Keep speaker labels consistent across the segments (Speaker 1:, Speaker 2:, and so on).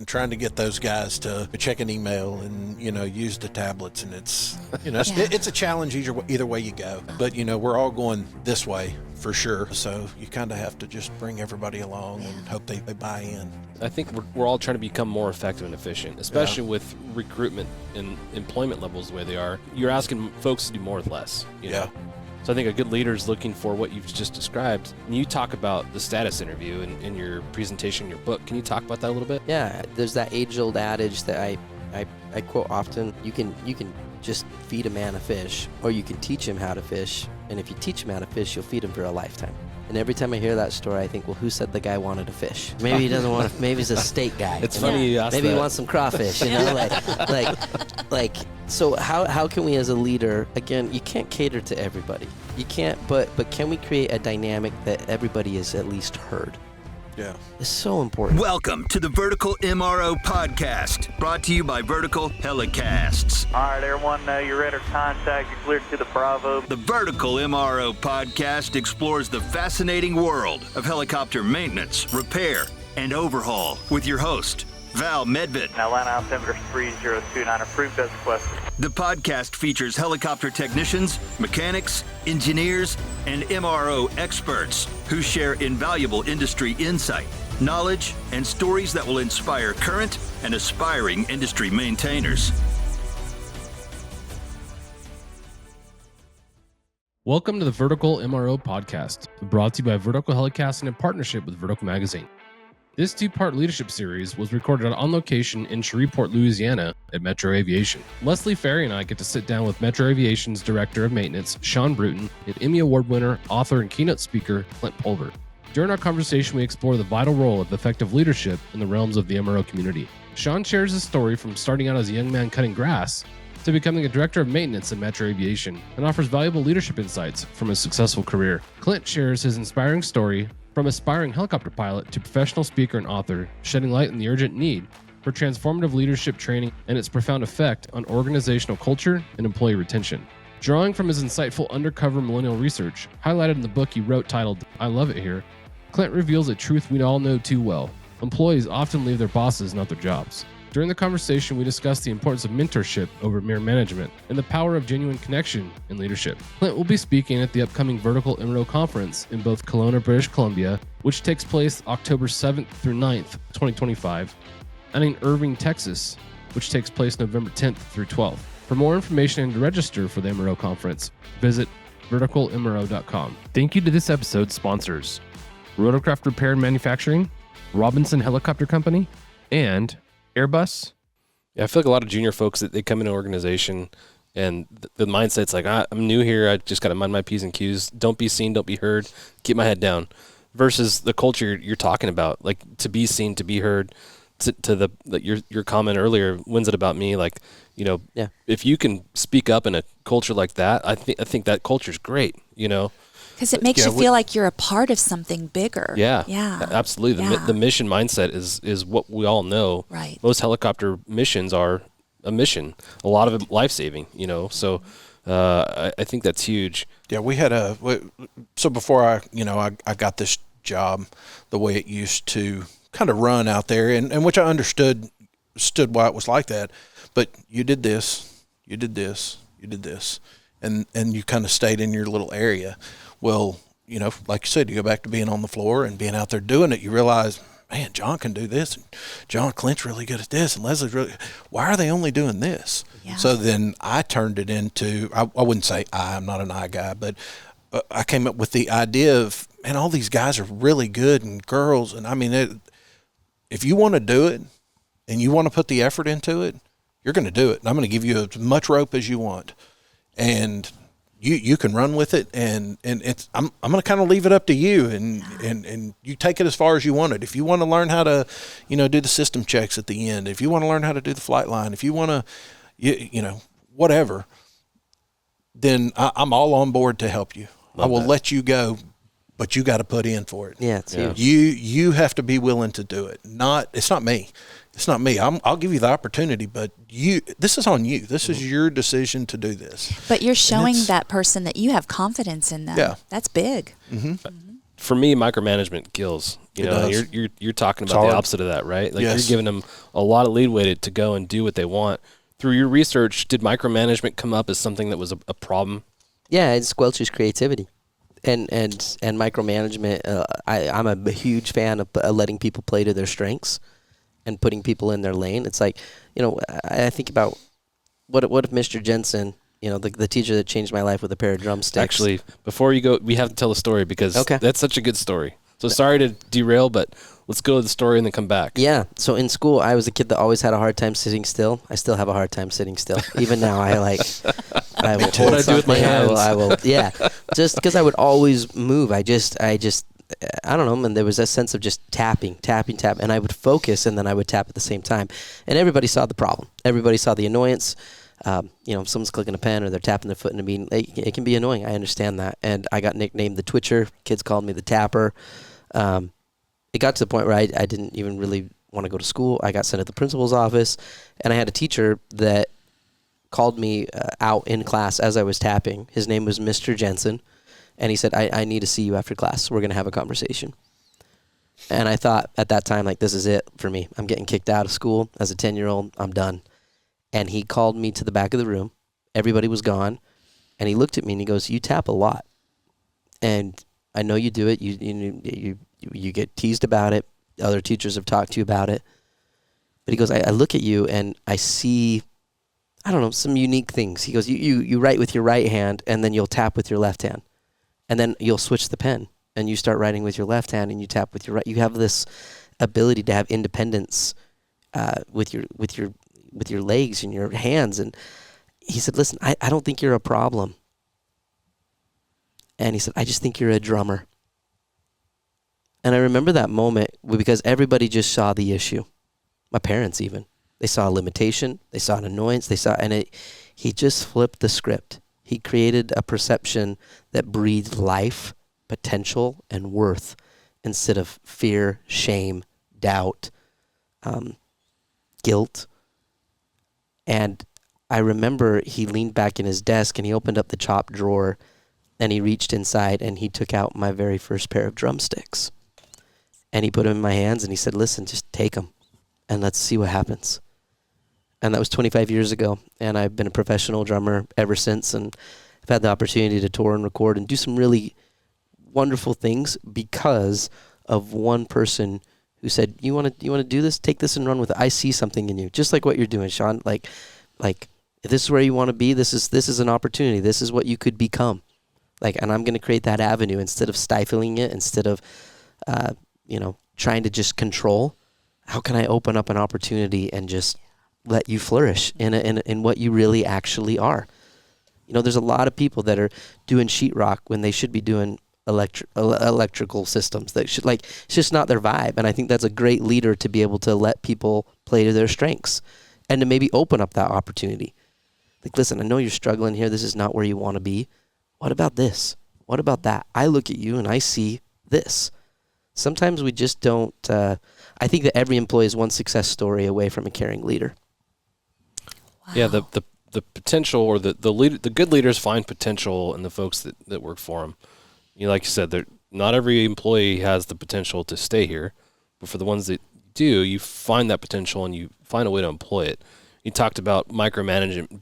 Speaker 1: trying to get those guys to check an email and, use the tablets. And it's, it's a challenge either way you go. But, we're all going this way for sure. So you kind of have to just bring everybody along and hope they buy in.
Speaker 2: I think we're all trying to become more effective and efficient, especially with recruitment and employment levels the way they are. You're asking folks to do more with less. You know? So I think a good leader is looking for what you've just described. And you talk about the status interview in your presentation, in your book. Can you talk about that a little bit?
Speaker 3: Yeah, there's that age-old adage that I quote often. You can just feed a man a fish, or you can teach him how to fish. And if you teach him how to fish, you'll feed him for a lifetime. And every time I hear that story, I think, well, who said the guy wanted to fish? Maybe he doesn't want to. Maybe he's a steak guy.
Speaker 2: It's funny you asked
Speaker 3: Maybe
Speaker 2: that.
Speaker 3: he wants some crawfish. Like. So how can we, as a leader, again, you can't cater to everybody. You can't. But can we create a dynamic that everybody is at least heard?
Speaker 1: Yeah.
Speaker 3: It's so important.
Speaker 4: Welcome to the Vertical MRO Podcast, brought to you by Vertical HeliCASTS.
Speaker 5: All right, everyone, you're ready to contact. You're cleared to the Bravo.
Speaker 4: The Vertical MRO Podcast explores the fascinating world of helicopter maintenance, repair, and overhaul with your host, Val Medved.
Speaker 5: Now, line altimeter 3029, approved as requested.
Speaker 4: The podcast features helicopter technicians, mechanics, engineers, and MRO experts who share invaluable industry insight, knowledge, and stories that will inspire current and aspiring industry maintainers.
Speaker 2: Welcome to the Vertical MRO Podcast, brought to you by Vertical HeliCASTS in partnership with Vertical Magazine. This two-part leadership series was recorded on location in Shreveport, Louisiana at Metro Aviation. Leslie Ferry and I get to sit down with Metro Aviation's Director of Maintenance, Shawn Bruton, and Emmy Award winner, author, and keynote speaker, Clint Pulver. During our conversation, we explore the vital role of effective leadership in the realms of the MRO community. Shawn shares his story from starting out as a young man cutting grass to becoming a Director of Maintenance at Metro Aviation, and offers valuable leadership insights from his successful career. Clint shares his inspiring story from aspiring helicopter pilot to professional speaker and author, shedding light on the urgent need for transformative leadership training and its profound effect on organizational culture and employee retention. Drawing from his insightful undercover millennial research, highlighted in the book he wrote titled, I Love It Here, Clint reveals a truth we all know too well. Employees often leave their bosses, not their jobs. During the conversation, we discussed the importance of mentorship over mere management and the power of genuine connection in leadership. Clint will be speaking at the upcoming Vertical MRO Conference in both Kelowna, British Columbia, which takes place October 7th through 9th, 2025, and in Irving, Texas, which takes place November 10th through 12th. For more information and to register for the MRO Conference, visit verticalmro.com. Thank you to this episode's sponsors, Rotorcraft Repair and Manufacturing, Robinson Helicopter Company, and Airbus. Yeah, I feel like a lot of junior folks that they come into an organization and the mindset's like, I'm new here. I just got to mind my P's and Q's. Don't be seen, don't be heard. Keep my head down. Versus the culture you're talking about, like to be seen, to be heard. To your comment earlier, when's it about me? Like, if you can speak up in a culture like that, I think that culture's great.
Speaker 6: Because it makes you feel like you're a part of something bigger.
Speaker 2: Yeah. Absolutely.
Speaker 6: Yeah.
Speaker 2: The mission mindset is what we all know.
Speaker 6: Right.
Speaker 2: Most helicopter missions are a mission. A lot of it life-saving, So I think that's huge.
Speaker 1: Yeah, we had so before I got this job, the way it used to kind of run out there, and which I understood why it was like that. But you did this, you did this, you did this, and you kind of stayed in your little area. Well, like you said, you go back to being on the floor and being out there doing it, you realize, man, John can do this, and Clint's really good at this, and Leslie's really, why are they only doing this? Yeah. So then I turned it into, I wouldn't say I'm not an I guy, but I came up with the idea of, man, all these guys are really good, and girls, and I mean, if you want to do it, and you want to put the effort into it, you're going to do it, and I'm going to give you as much rope as you want, and you can run with it, and it's I'm going to kind of leave it up to you, and you take it as far as you want it. If you want to learn how to, do the system checks at the end, if you want to learn how to do the flight line, if you want to, whatever, then I'm all on board to help you. I will let you go, but you got to put in for it.
Speaker 3: Yeah, it's huge.
Speaker 1: You have to be willing to do it. It's not me. It's not me. I'll give you the opportunity, but this is on you. This is your decision to do this.
Speaker 6: But you're showing that person that you have confidence in them.
Speaker 1: Yeah.
Speaker 6: That's big.
Speaker 1: Mm-hmm.
Speaker 2: For me, micromanagement kills. You
Speaker 1: It
Speaker 2: know,
Speaker 1: does.
Speaker 2: you're talking
Speaker 1: It's
Speaker 2: about the
Speaker 1: hard.
Speaker 2: opposite of that, right? Like
Speaker 1: Yes.
Speaker 2: you're giving them a lot of leeway to go and do what they want. Through your research, did micromanagement come up as something that was a problem?
Speaker 3: Yeah, it squelches creativity. And micromanagement, I'm a huge fan of letting people play to their strengths and putting people in their lane. It's like, you know, I think about what if Mr. Jensen, you know, the teacher that changed my life with a pair of drumsticks.
Speaker 2: Actually, before you go, we have to tell the story because
Speaker 3: Okay.
Speaker 2: that's such a good story. So sorry to derail, but let's go to the story and then come back.
Speaker 3: Yeah. So in school, I was a kid that always had a hard time sitting still. I still have a hard time sitting still. Even now, I will
Speaker 2: What
Speaker 3: hold
Speaker 2: I do with my
Speaker 3: something,
Speaker 2: hands.
Speaker 3: I will. Yeah. Just because I would always move. I don't know, and there was a sense of just tapping, and I would focus, and then I would tap at the same time. And everybody saw the problem. Everybody saw the annoyance. You know, if someone's clicking a pen or they're tapping their foot in a bean, it can be annoying. I understand that. And I got nicknamed the Twitcher. Kids called me the Tapper. It got to the point where I didn't even really want to go to school. I got sent to the principal's office, and I had a teacher that called me out in class as I was tapping. His name was Mr. Jensen, and he said, I need to see you after class. We're going to have a conversation. And I thought at that time, like, this is it for me. I'm getting kicked out of school as a 10-year-old. I'm done. And he called me to the back of the room. Everybody was gone. And he looked at me and he goes, you tap a lot. And I know you do it. You get teased about it. Other teachers have talked to you about it. But he goes, I look at you and I see, I don't know, some unique things. He goes, you write with your right hand and then you'll tap with your left hand. And then you'll switch the pen and you start writing with your left hand and you tap with your right. You have this ability to have independence with your legs and your hands. And he said, listen, I don't think you're a problem. And he said, I just think you're a drummer. And I remember that moment because everybody just saw the issue. My parents even. They saw a limitation. They saw an annoyance. He just flipped the script. He created a perception that breathed life, potential, and worth instead of fear, shame, doubt, guilt. And I remember he leaned back in his desk and he opened up the chop drawer and he reached inside and he took out my very first pair of drumsticks. And he put them in my hands and he said, listen, just take them and let's see what happens. And that was 25 years ago. And I've been a professional drummer ever since. And I've had the opportunity to tour and record and do some really wonderful things because of one person who said, you want to do this? Take this and run with it. I see something in you. Just like what you're doing, Shawn. Like if this is where you want to be, this is an opportunity. This is what you could become. And I'm going to create that avenue instead of stifling it, instead of, trying to just control. How can I open up an opportunity and just let you flourish in what you really actually are? You know, there's a lot of people that are doing sheetrock when they should be doing electrical systems. That should it's just not their vibe. And I think that's a great leader to be able to let people play to their strengths and to maybe open up that opportunity. Listen, I know you're struggling here. This is not where you want to be. What about this? What about that? I look at you and I see this. Sometimes we just don't. I think that every employee is one success story away from a caring leader.
Speaker 6: Wow.
Speaker 2: Yeah, the potential or the good leaders find potential in the folks that work for them. Like you said, not every employee has the potential to stay here, but for the ones that do, you find that potential and you find a way to employ it. You talked about micromanagement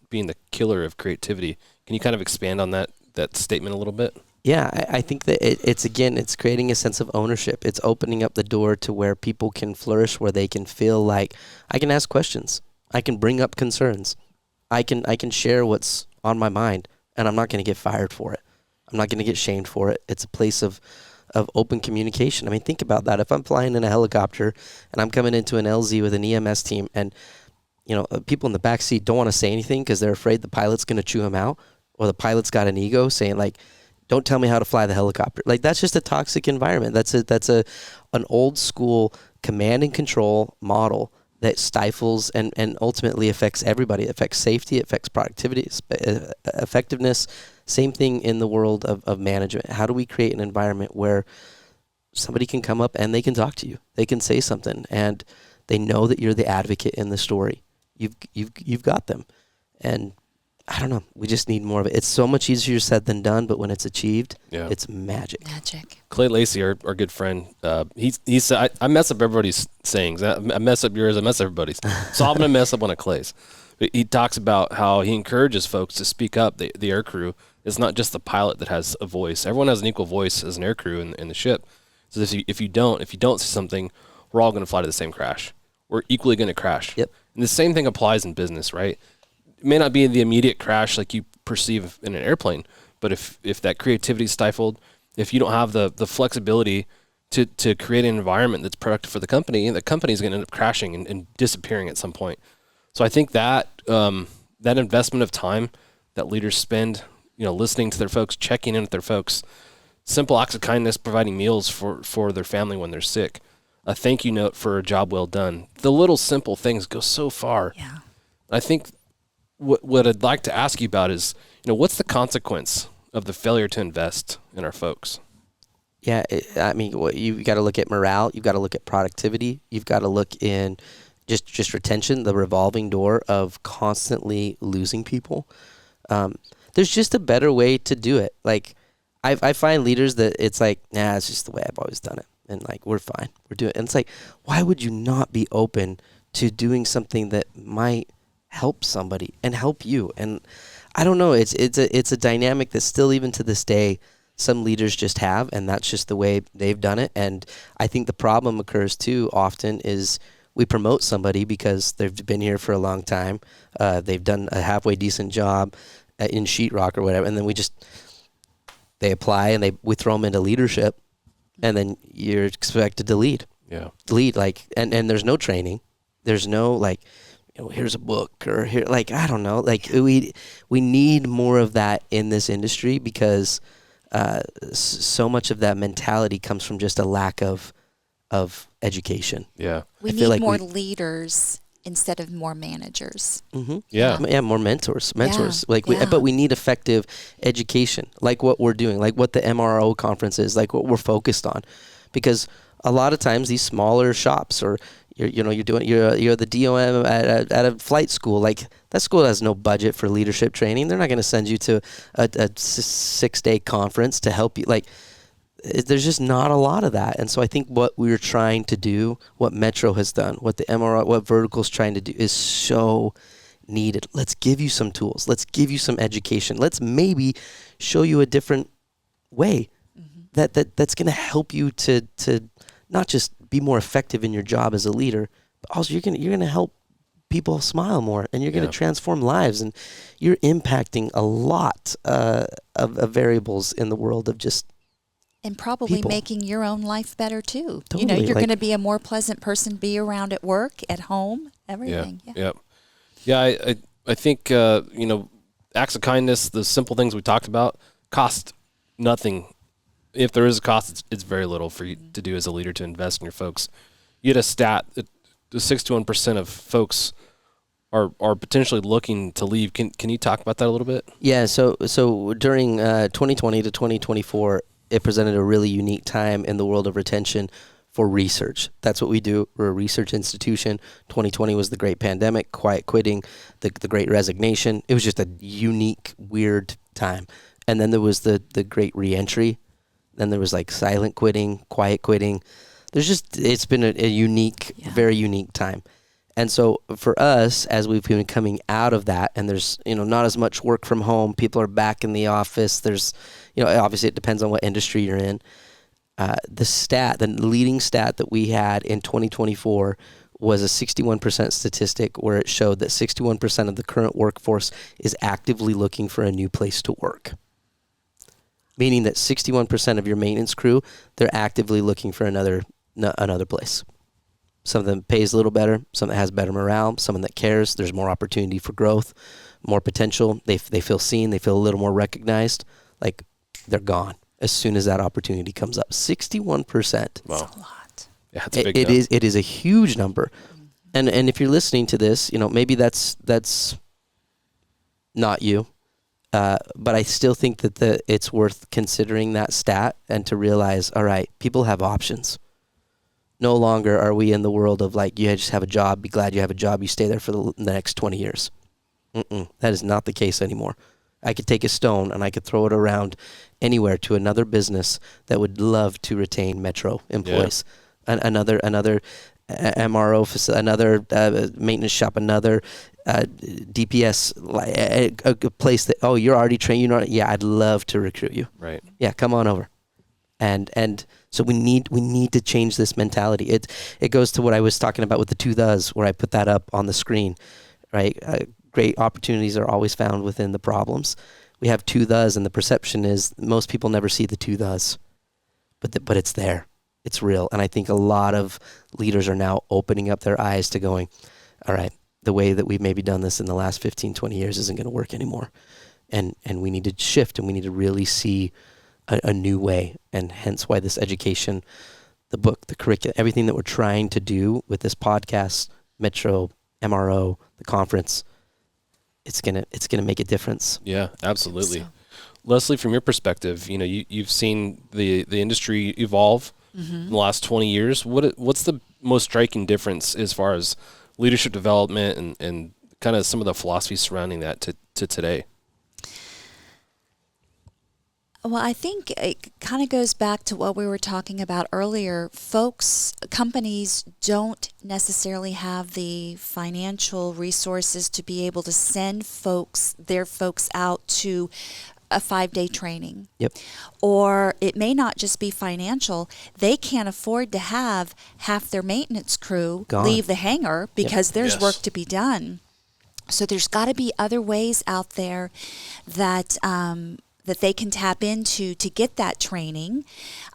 Speaker 2: being the killer of creativity. Can you kind of expand on that statement a little bit?
Speaker 3: Yeah, I think that it's creating a sense of ownership. It's opening up the door to where people can flourish, where they can feel like I can ask questions. I can bring up concerns. I can share what's on my mind, and I'm not going to get fired for it. I'm not going to get shamed for it. It's a place of open communication. I mean, think about that. If I'm flying in a helicopter and I'm coming into an LZ with an EMS team and, people in the back seat don't want to say anything because they're afraid the pilot's going to chew them out, or the pilot's got an ego saying don't tell me how to fly the helicopter. That's just a toxic environment. That's an old school command and control model that stifles and ultimately affects everybody. It affects safety, it affects productivity, effectiveness. Same thing in the world of management. How do we create an environment where somebody can come up and they can talk to you? They can say something and they know that you're the advocate in the story. You've got them. And I don't know. We just need more of it. It's so much easier said than done, but when it's achieved, it's magic.
Speaker 2: Clay Lacey, our good friend, he said, I mess up everybody's sayings. I mess up yours. I mess up everybody's. So I'm going to mess up one of Clay's. He talks about how he encourages folks to speak up. The air crew is not just the pilot that has a voice. Everyone has an equal voice as an air crew in the ship. So if you don't see something, we're all going to fly to the same crash. We're equally going to crash.
Speaker 3: Yep.
Speaker 2: And the same thing applies in business, right? It may not be the immediate crash like you perceive in an airplane, but if that creativity is stifled, if you don't have the flexibility to create an environment that's productive for the company is going to end up crashing and disappearing at some point. So I think that that investment of time that leaders spend, listening to their folks, checking in with their folks, simple acts of kindness, providing meals for their family when they're sick, a thank you note for a job well done. The little simple things go so far.
Speaker 6: Yeah.
Speaker 2: I think what I'd like to ask you about is, what's the consequence of the failure to invest in our folks?
Speaker 3: Yeah, you've got to look at morale. You've got to look at productivity. You've got to look in just retention, the revolving door of constantly losing people. There's just a better way to do it. Like, I find leaders that it's like, nah, it's just the way I've always done it. And like, we're fine. We're doing it. And it's like, why would you not be open to doing something that might help somebody and help you? And I don't know, it's a dynamic that still, even to this day, some leaders just have, and that's just the way they've done it. And I think the problem occurs too often is we promote somebody because they've been here for a long time, they've done a halfway decent job in sheetrock or whatever, and then they apply and we throw them into leadership, and then you're expected to lead.
Speaker 2: Yeah.
Speaker 3: Lead, like, and there's no training. There's no, like, here's a book, or here, like, I don't know. Like, we need more of that in this industry, because so much of that mentality comes from just a lack of education.
Speaker 2: Yeah.
Speaker 6: We need like more leaders instead of more managers.
Speaker 3: Mm-hmm.
Speaker 2: Yeah.
Speaker 3: More mentors.
Speaker 6: Yeah.
Speaker 3: But we need effective education, like what we're doing, like what the MRO conference is, like what we're focused on, because a lot of times these smaller shops, or you're the DOM at a flight school, like that school has no budget for leadership training. They're not going to send you to a 6-day conference to help you. Like, there's just not a lot of that. And so I think what we're trying to do, what Metro has done, what the MRO, what Vertical's trying to do, is so needed. Let's give you some tools. Let's give you some education. Let's maybe show you a different way that's going to help you to not just be more effective in your job as a leader, but also you're going to help people smile more, and you're going to transform lives, and you're impacting a lot of variables in the world of just.
Speaker 6: And probably
Speaker 3: people.
Speaker 6: making your own life better too.
Speaker 3: Totally.
Speaker 6: You're going to be a more pleasant person to be around at work, at home, everything.
Speaker 2: Yeah. I think acts of kindness, the simple things we talked about, cost nothing. If there is a cost, it's very little for you to do as a leader, to invest in your folks. You had a stat that 61% of folks are potentially looking to leave. Can you talk about that a little bit?
Speaker 3: Yeah. So during 2020 to 2024. It presented a really unique time in the world of retention for research. That's what we do. We're a research institution. 2020 was the great pandemic, quiet quitting, the great resignation. It was just a unique, weird time. And then there was the great reentry. Then there was like silent quitting, quiet quitting. It's been a unique, very unique time. And so for us, as we've been coming out of that, and there's, not as much work from home, people are back in the office. There's, obviously it depends on what industry you're in. The leading stat that we had in 2024 was a 61% statistic, where it showed that 61% of the current workforce is actively looking for a new place to work. Meaning that 61% of your maintenance crew, they're actively looking for another place. Some of them pays a little better, some that has better morale, someone that cares. There's more opportunity for growth, more potential. They feel seen, they feel a little more recognized. Like, they're gone as soon as that opportunity comes up. 61%.
Speaker 2: Wow.
Speaker 6: That's a lot.
Speaker 2: Yeah, it's a big
Speaker 3: number. It is a huge number. And if you're listening to this, maybe that's not you. But I still think that it's worth considering that stat, and to realize, all right, people have options. No longer are we in the world of like, you just have a job, be glad you have a job, you stay there for the next 20 years. That is not the case anymore. I could take a stone and I could throw it around anywhere to another business that would love to retain Metro employees. Another MRO facility, another maintenance shop, another DPS, a place that, oh, you're already trained. Yeah, I'd love to recruit you.
Speaker 2: Right.
Speaker 3: Yeah, come on over. And so we need to change this mentality. It goes to what I was talking about with the 2 thes, where I put that up on the screen, right? Great opportunities are always found within the problems. We have 2 thes, and the perception is most people never see the 2 thes, but it's there. It's real. And I think a lot of leaders are now opening up their eyes to going, all right, the way that we've maybe done this in the last 15, 20 years isn't going to work anymore. And we need to shift, and we need to really see a new way. And hence why this education, the book, the curriculum, everything that we're trying to do with this podcast, Metro, MRO, the conference, it's gonna make a difference.
Speaker 2: Yeah, absolutely. Leslie, from your perspective, you've seen the industry evolve in the last 20 years. What's the most striking difference as far as leadership development and kind of some of the philosophies surrounding that to today?
Speaker 6: Well, I think it kind of goes back to what we were talking about earlier. Companies don't necessarily have the financial resources to be able to send their folks out to a 5-day training.
Speaker 3: Yep.
Speaker 6: Or it may not just be financial. They can't afford to have half their maintenance crew leave the hangar because there's work to be done. So there's got to be other ways out there that they can tap into to get that training.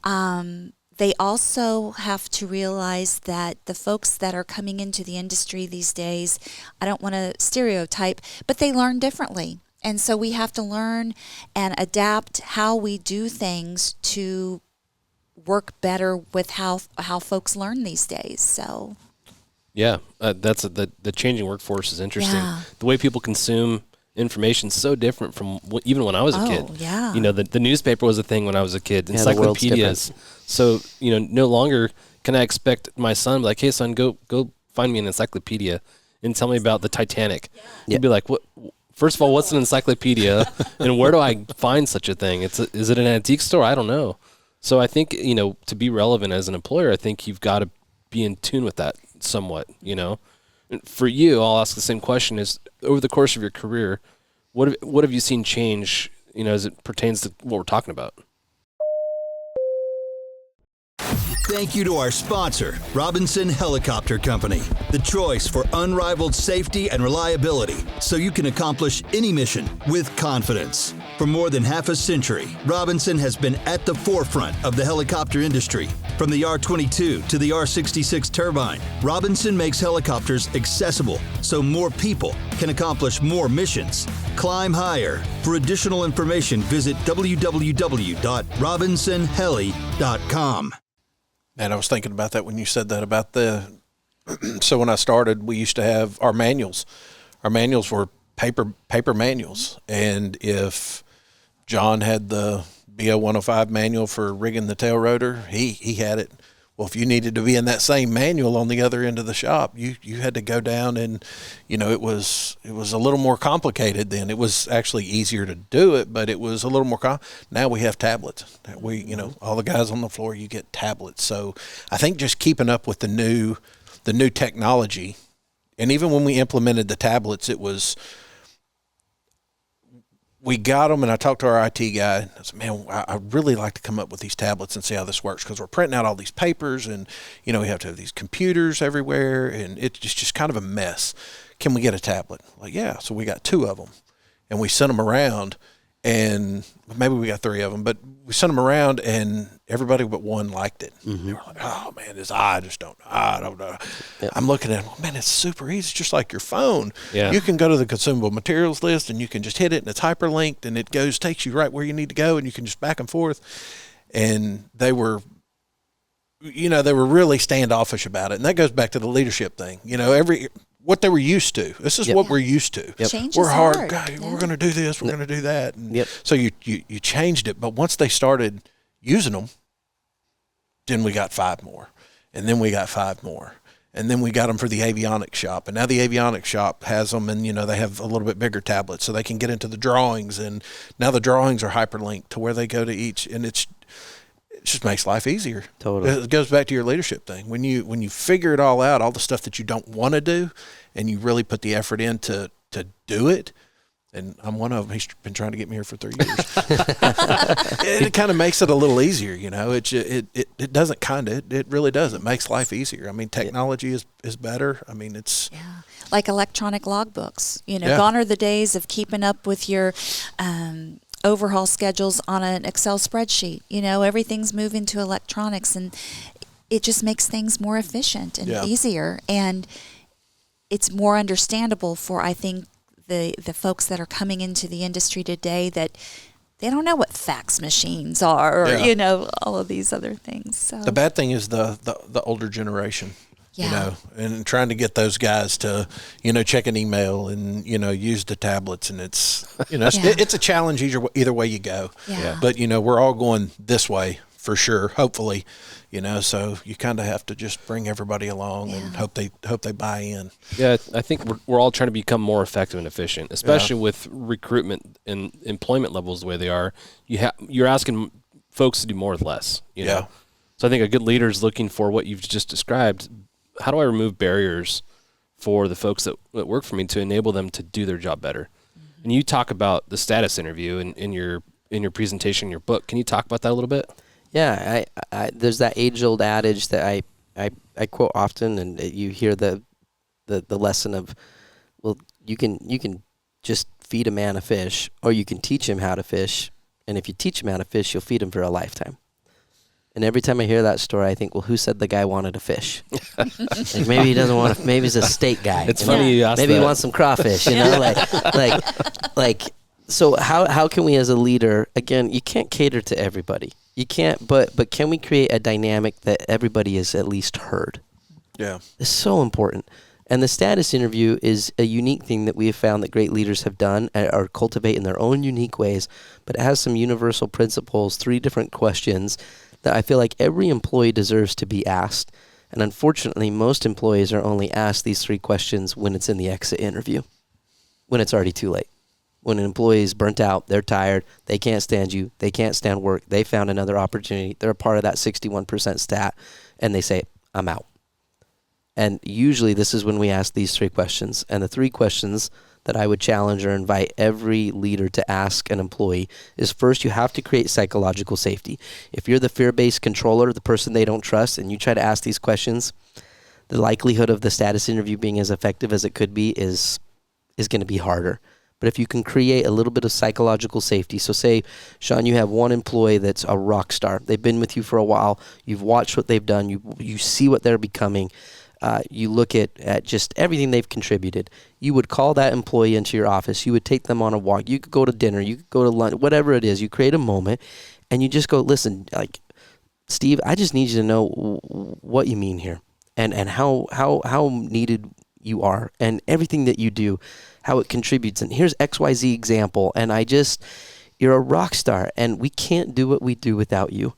Speaker 6: They also have to realize that the folks that are coming into the industry these days, I don't want to stereotype, but they learn differently. And so we have to learn and adapt how we do things to work better with how folks learn these days. So,
Speaker 2: yeah, that's the changing workforce is interesting.
Speaker 6: Yeah.
Speaker 2: The way people consume information so different from even when I was a kid.
Speaker 6: Yeah.
Speaker 2: The newspaper was a thing when I was a kid.
Speaker 3: Yeah, the world's
Speaker 2: Encyclopedias. So no longer can I expect my son like, hey son, go find me an encyclopedia and tell me about the Titanic. Yeah. He'd be like, what? First of all, what's an encyclopedia, and where do I find such a thing? Is it an antique store? I don't know. So I think to be relevant as an employer, I think you've got to be in tune with that somewhat. For you, I'll ask the same question: is over the course of your career, what have you seen change? As it pertains to what we're talking about.
Speaker 4: Thank you to our sponsor, Robinson Helicopter Company, the choice for unrivaled safety and reliability, so you can accomplish any mission with confidence. For more than half a century, Robinson has been at the forefront of the helicopter industry. From the R-22 to the R-66 turbine, Robinson makes helicopters accessible so more people can accomplish more missions. Climb higher. For additional information, visit www.robinsonheli.com.
Speaker 1: And I was thinking about that when you said that about so when I started, we used to have our manuals. Our manuals were paper manuals. And if John had the BO 105 manual for rigging the tail rotor, he had it. Well, if you needed to be in that same manual on the other end of the shop, you had to go down and, it was a little more complicated then. It was actually easier to do it, but it was a little more now we have tablets. All the guys on the floor, you get tablets. So I think just keeping up with the new technology, and even when we implemented the tablets, we got them, and I talked to our IT guy, and I said, man, I'd really like to come up with these tablets and see how this works, because we're printing out all these papers, and, we have to have these computers everywhere, and it's just kind of a mess. Can we get a tablet? Like, yeah. So we got 2 of them, and we sent them around, and maybe we got 3 of them, but we sent them around, and everybody but one liked it. Mm-hmm. They were like, oh, man, I don't know. Yep. I'm looking at it, man, it's super easy, just like your phone.
Speaker 2: Yeah.
Speaker 1: You can go to the consumable materials list, and you can just hit it, and it's hyperlinked, and it takes you right where you need to go, and you can just back and forth. And they were really standoffish about it. And that goes back to the leadership thing. What they were used to. This is what we're used to.
Speaker 6: Yep. Change
Speaker 1: we're
Speaker 6: is
Speaker 1: hard.
Speaker 6: Yeah.
Speaker 1: We're going to do this. We're going to do that. And
Speaker 3: Yep.
Speaker 1: so you changed it. But once they started using them, then we got 5 more. And then we got 5 more. And then we got them for the avionics shop. And now the avionics shop has them, and, they have a little bit bigger tablets so they can get into the drawings. And now the drawings are hyperlinked to where they go to each. And it just makes life easier.
Speaker 3: Totally.
Speaker 1: It goes back to your leadership thing. When you figure it all out, all the stuff that you don't want to do, and you really put the effort in to do it, and I'm one of them. He's been trying to get me here for 3 years. It kind of makes it a little easier, It doesn't it really does. It makes life easier. I mean, technology is better. I mean, it's
Speaker 6: like electronic logbooks. Gone are the days of keeping up with your overhaul schedules on an Excel spreadsheet. Everything's moving to electronics, and it just makes things more efficient and easier, and it's more understandable for, I think, the folks that are coming into the industry today, that they don't know what fax machines are, or all of these other things. So
Speaker 1: the bad thing is the older generation, and trying to get those guys to check an email and use the tablets, and it's it's a challenge either way you go. But we're all going this way for sure, hopefully. So you kind of have to just bring everybody along and hope they buy in.
Speaker 2: Yeah, I think we're all trying to become more effective and efficient, especially with recruitment and employment levels the way they are. You're asking folks to do more with less. So I think a good leader is looking for what you've just described. How do I remove barriers for the folks that work for me to enable them to do their job better? Mm-hmm. And you talk about the status interview in your presentation, in your book. Can you talk about that a little bit?
Speaker 3: Yeah, I there's that age-old adage that I quote often, and you hear the lesson of, well, you can just feed a man a fish, or you can teach him how to fish, and if you teach him how to fish, you'll feed him for a lifetime. And every time I hear that story, I think, well, who said the guy wanted to fish? Like, maybe he doesn't want to. Maybe he's a steak guy.
Speaker 2: It's funny you asked
Speaker 3: maybe
Speaker 2: that.
Speaker 3: He wants some crawfish. Like. So how can we, as a leader, again, you can't cater to everybody. You can't, but can we create a dynamic that everybody is at least heard?
Speaker 1: Yeah.
Speaker 3: It's so important. And the status interview is a unique thing that we have found that great leaders have done or cultivate in their own unique ways, but it has some universal principles, 3 different questions that I feel like every employee deserves to be asked. And unfortunately, most employees are only asked these 3 questions when it's in the exit interview, when it's already too late. When an employee is burnt out, they're tired, they can't stand you, they can't stand work, they found another opportunity, they're a part of that 61% stat, and they say, I'm out. And usually this is when we ask these 3 questions. And the 3 questions that I would challenge or invite every leader to ask an employee is, first, you have to create psychological safety. If you're the fear-based controller, the person they don't trust, and you try to ask these questions, the likelihood of the status interview being as effective as it could be is going to be harder. But if you can create a little bit of psychological safety, so say, Shawn, you have one employee that's a rock star. They've been with you for a while. You've watched what they've done. You see what they're becoming. You look at just everything they've contributed. You would call that employee into your office. You would take them on a walk. You could go to dinner. You could go to lunch, whatever it is. You create a moment, and you just go, listen, like, Steve, I just need you to know what you mean here and how needed you are and everything that you do, how it contributes. And here's XYZ example. And you're a rock star, and we can't do what we do without you.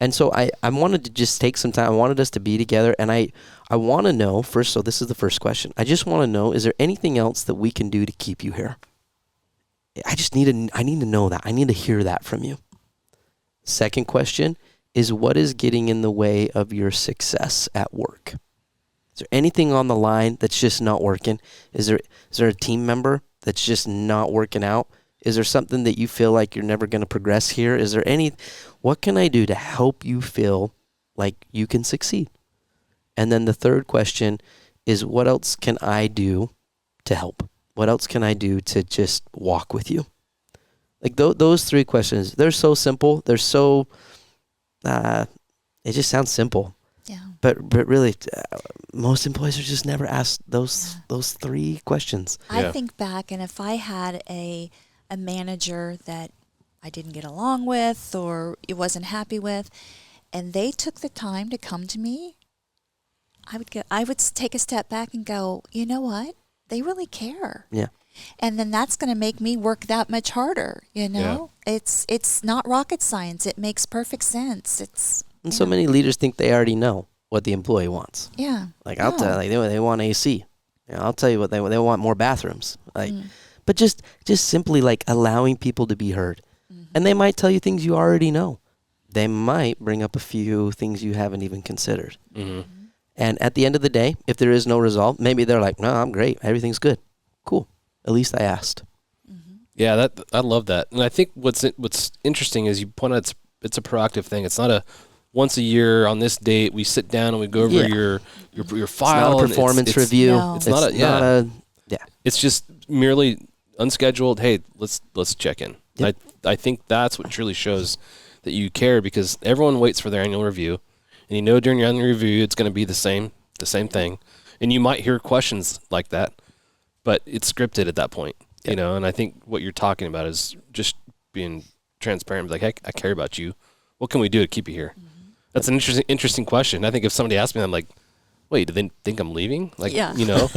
Speaker 3: And so I wanted to just take some time. I wanted us to be together, and I want to know first. So this is the first question. I just want to know: is there anything else that we can do to keep you here? I need to know that. I need to hear that from you. Second question is: what is getting in the way of your success at work? Is there anything on the line that's just not working? Is there a team member that's just not working out? Is there something that you feel like you're never going to progress here? Is there what can I do to help you feel like you can succeed? And then the third question is, what else can I do to help? What else can I do to just walk with you? Like those 3 questions, they're so simple. They're so, it just sounds simple.
Speaker 6: Yeah.
Speaker 3: But really, most employees are just never asked those 3 questions.
Speaker 6: I think back, and if I had a manager that I didn't get along with or it wasn't happy with, and they took the time to come to me, I would take a step back and go, you know what? They really care.
Speaker 3: Yeah.
Speaker 6: And then that's going to make me work that much harder, you know? Yeah. It's not rocket science. It makes perfect sense.
Speaker 3: And so many leaders think they already know. what the employee wants.
Speaker 6: Yeah.
Speaker 3: Like I'll tell, like they want AC. You know, I'll tell you what they want more bathrooms. Like, but just simply like allowing people to be heard, and they might tell you things you already know. They might bring up a few things you haven't even considered. And at the end of the day, if there is no result, maybe they're like, no, I'm great. Everything's good. Cool. At least I asked.
Speaker 2: Yeah, I love that. And I think what's interesting is you point out it's a proactive thing. It's not a once a year on this date we sit down and we go over your file.
Speaker 3: It's not a performance review.
Speaker 6: No.
Speaker 2: It's not a It's just merely unscheduled. Hey, let's check in.
Speaker 3: Yep.
Speaker 2: I think that's what truly shows that you care, because everyone waits for their annual review, and you know during your annual review it's going to be the same thing, and you might hear questions like that, but it's scripted at that point. You know, and I think what you're talking about is just being transparent. Like, hey, I care about you. What can we do to keep you here? That's an interesting question. I think if somebody asked me, I'm like, wait, do they think I'm leaving? Like, you know,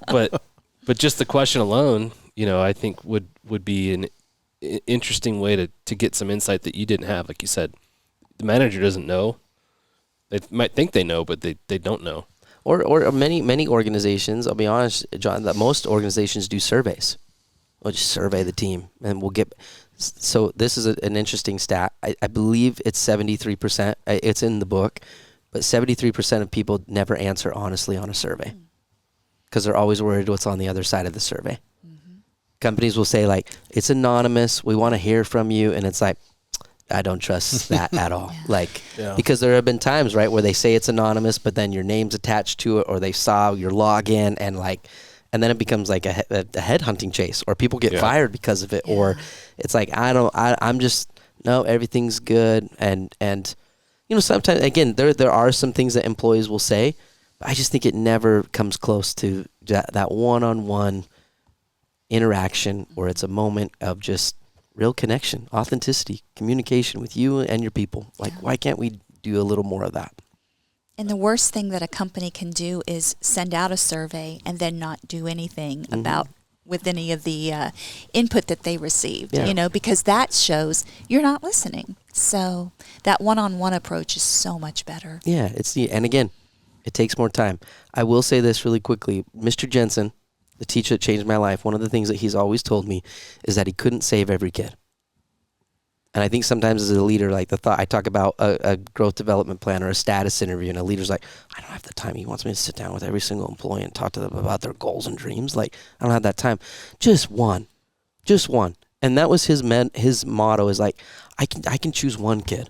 Speaker 2: but just the question alone, you know, I think would be an interesting way to get some insight that you didn't have. Like you said, the manager doesn't know. They might think they know, but they don't know.
Speaker 3: Or many organizations, I'll be honest, John, that most organizations do surveys. We'll just survey the team, and we'll get. So this is an interesting stat. I believe it's 73%. It's in the book, but 73% of people never answer honestly on a survey because they're always worried what's on the other side of the survey. Companies will say, like, it's anonymous. We want to hear from you. And it's like, I don't trust that at all. Like, because there have been times, right, where they say it's anonymous, but then your name's attached to it, or they saw your login, and then it becomes like a headhunting chase, or people get fired because of it, or it's like, I'm just, no, everything's good. And, you know, sometimes, again, there are some things that employees will say, but I just think it never comes close to that one-on-one interaction where it's a moment of just real connection, authenticity, communication with you and your people. Like, why can't we do a little more of that?
Speaker 6: And the worst thing that a company can do is send out a survey and then not do anything about with any of the input that they received, you know, because that shows you're not listening. So that one-on-one approach is so much better.
Speaker 3: Yeah, and again, it takes more time. I will say this really quickly. Mr. Jensen, the teacher that changed my life, one of the things that he's always told me is that he couldn't save every kid. And I think sometimes as a leader, like I talk about a growth development plan or a status interview, and a leader's like, I don't have the time. He wants me to sit down with every single employee and talk to them about their goals and dreams. Like, I don't have that time. Just one. And that was his motto, is like, I can choose one kid.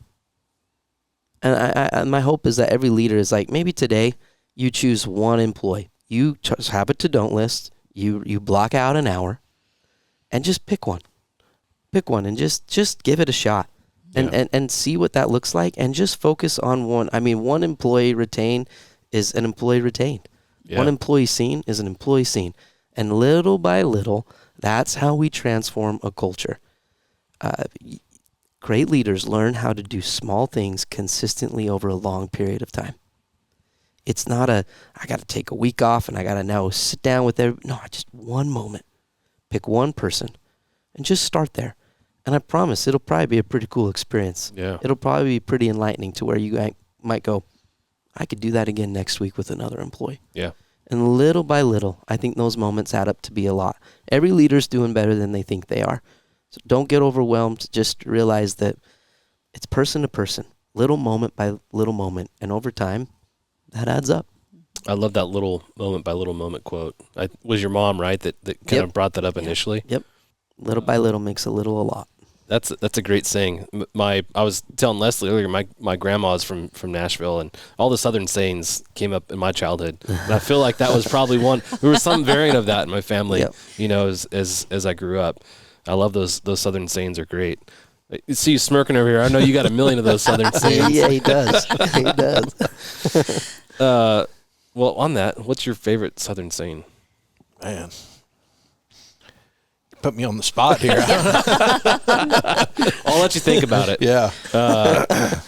Speaker 3: And my hope is that every leader is like, maybe today you choose one employee. You have a to-don't list. You block out an hour and just pick one. And just give it a shot and see what that looks like, and just focus on one. I mean, one employee retained is an employee retained. Yeah. One employee seen is an employee seen. And little by little, that's how we transform a culture. Great leaders learn how to do small things consistently over a long period of time. It's not I got to take a week off and I got to now sit down with just one moment. Pick one person and just start there. And I promise it'll probably be a pretty cool experience. Yeah. It'll probably be pretty enlightening to where you might go, I could do that again next week with another employee. Yeah. And little by little, I think those moments add up to be a lot. Every leader's doing better than they think they are. So don't get overwhelmed. Just realize that it's person to person, little moment by little moment. And over time, that adds up.
Speaker 2: I love that little moment by little moment quote. Was your mom, right, that kind of brought that up initially?
Speaker 3: Yep. Little by little makes a little a lot.
Speaker 2: That's a great saying. I was telling Leslie earlier, my grandma's from Nashville, and all the Southern sayings came up in my childhood. And I feel like that was probably one. There was some variant of that in my family, you know, as I grew up. I love those Southern sayings are great. You see you smirking over here. I know you got a million of those Southern sayings.
Speaker 3: Yeah, he does. He does.
Speaker 2: Well, on that, what's your favorite Southern saying?
Speaker 1: Man, put me on the spot here.
Speaker 2: I'll let you think about it.
Speaker 1: Yeah.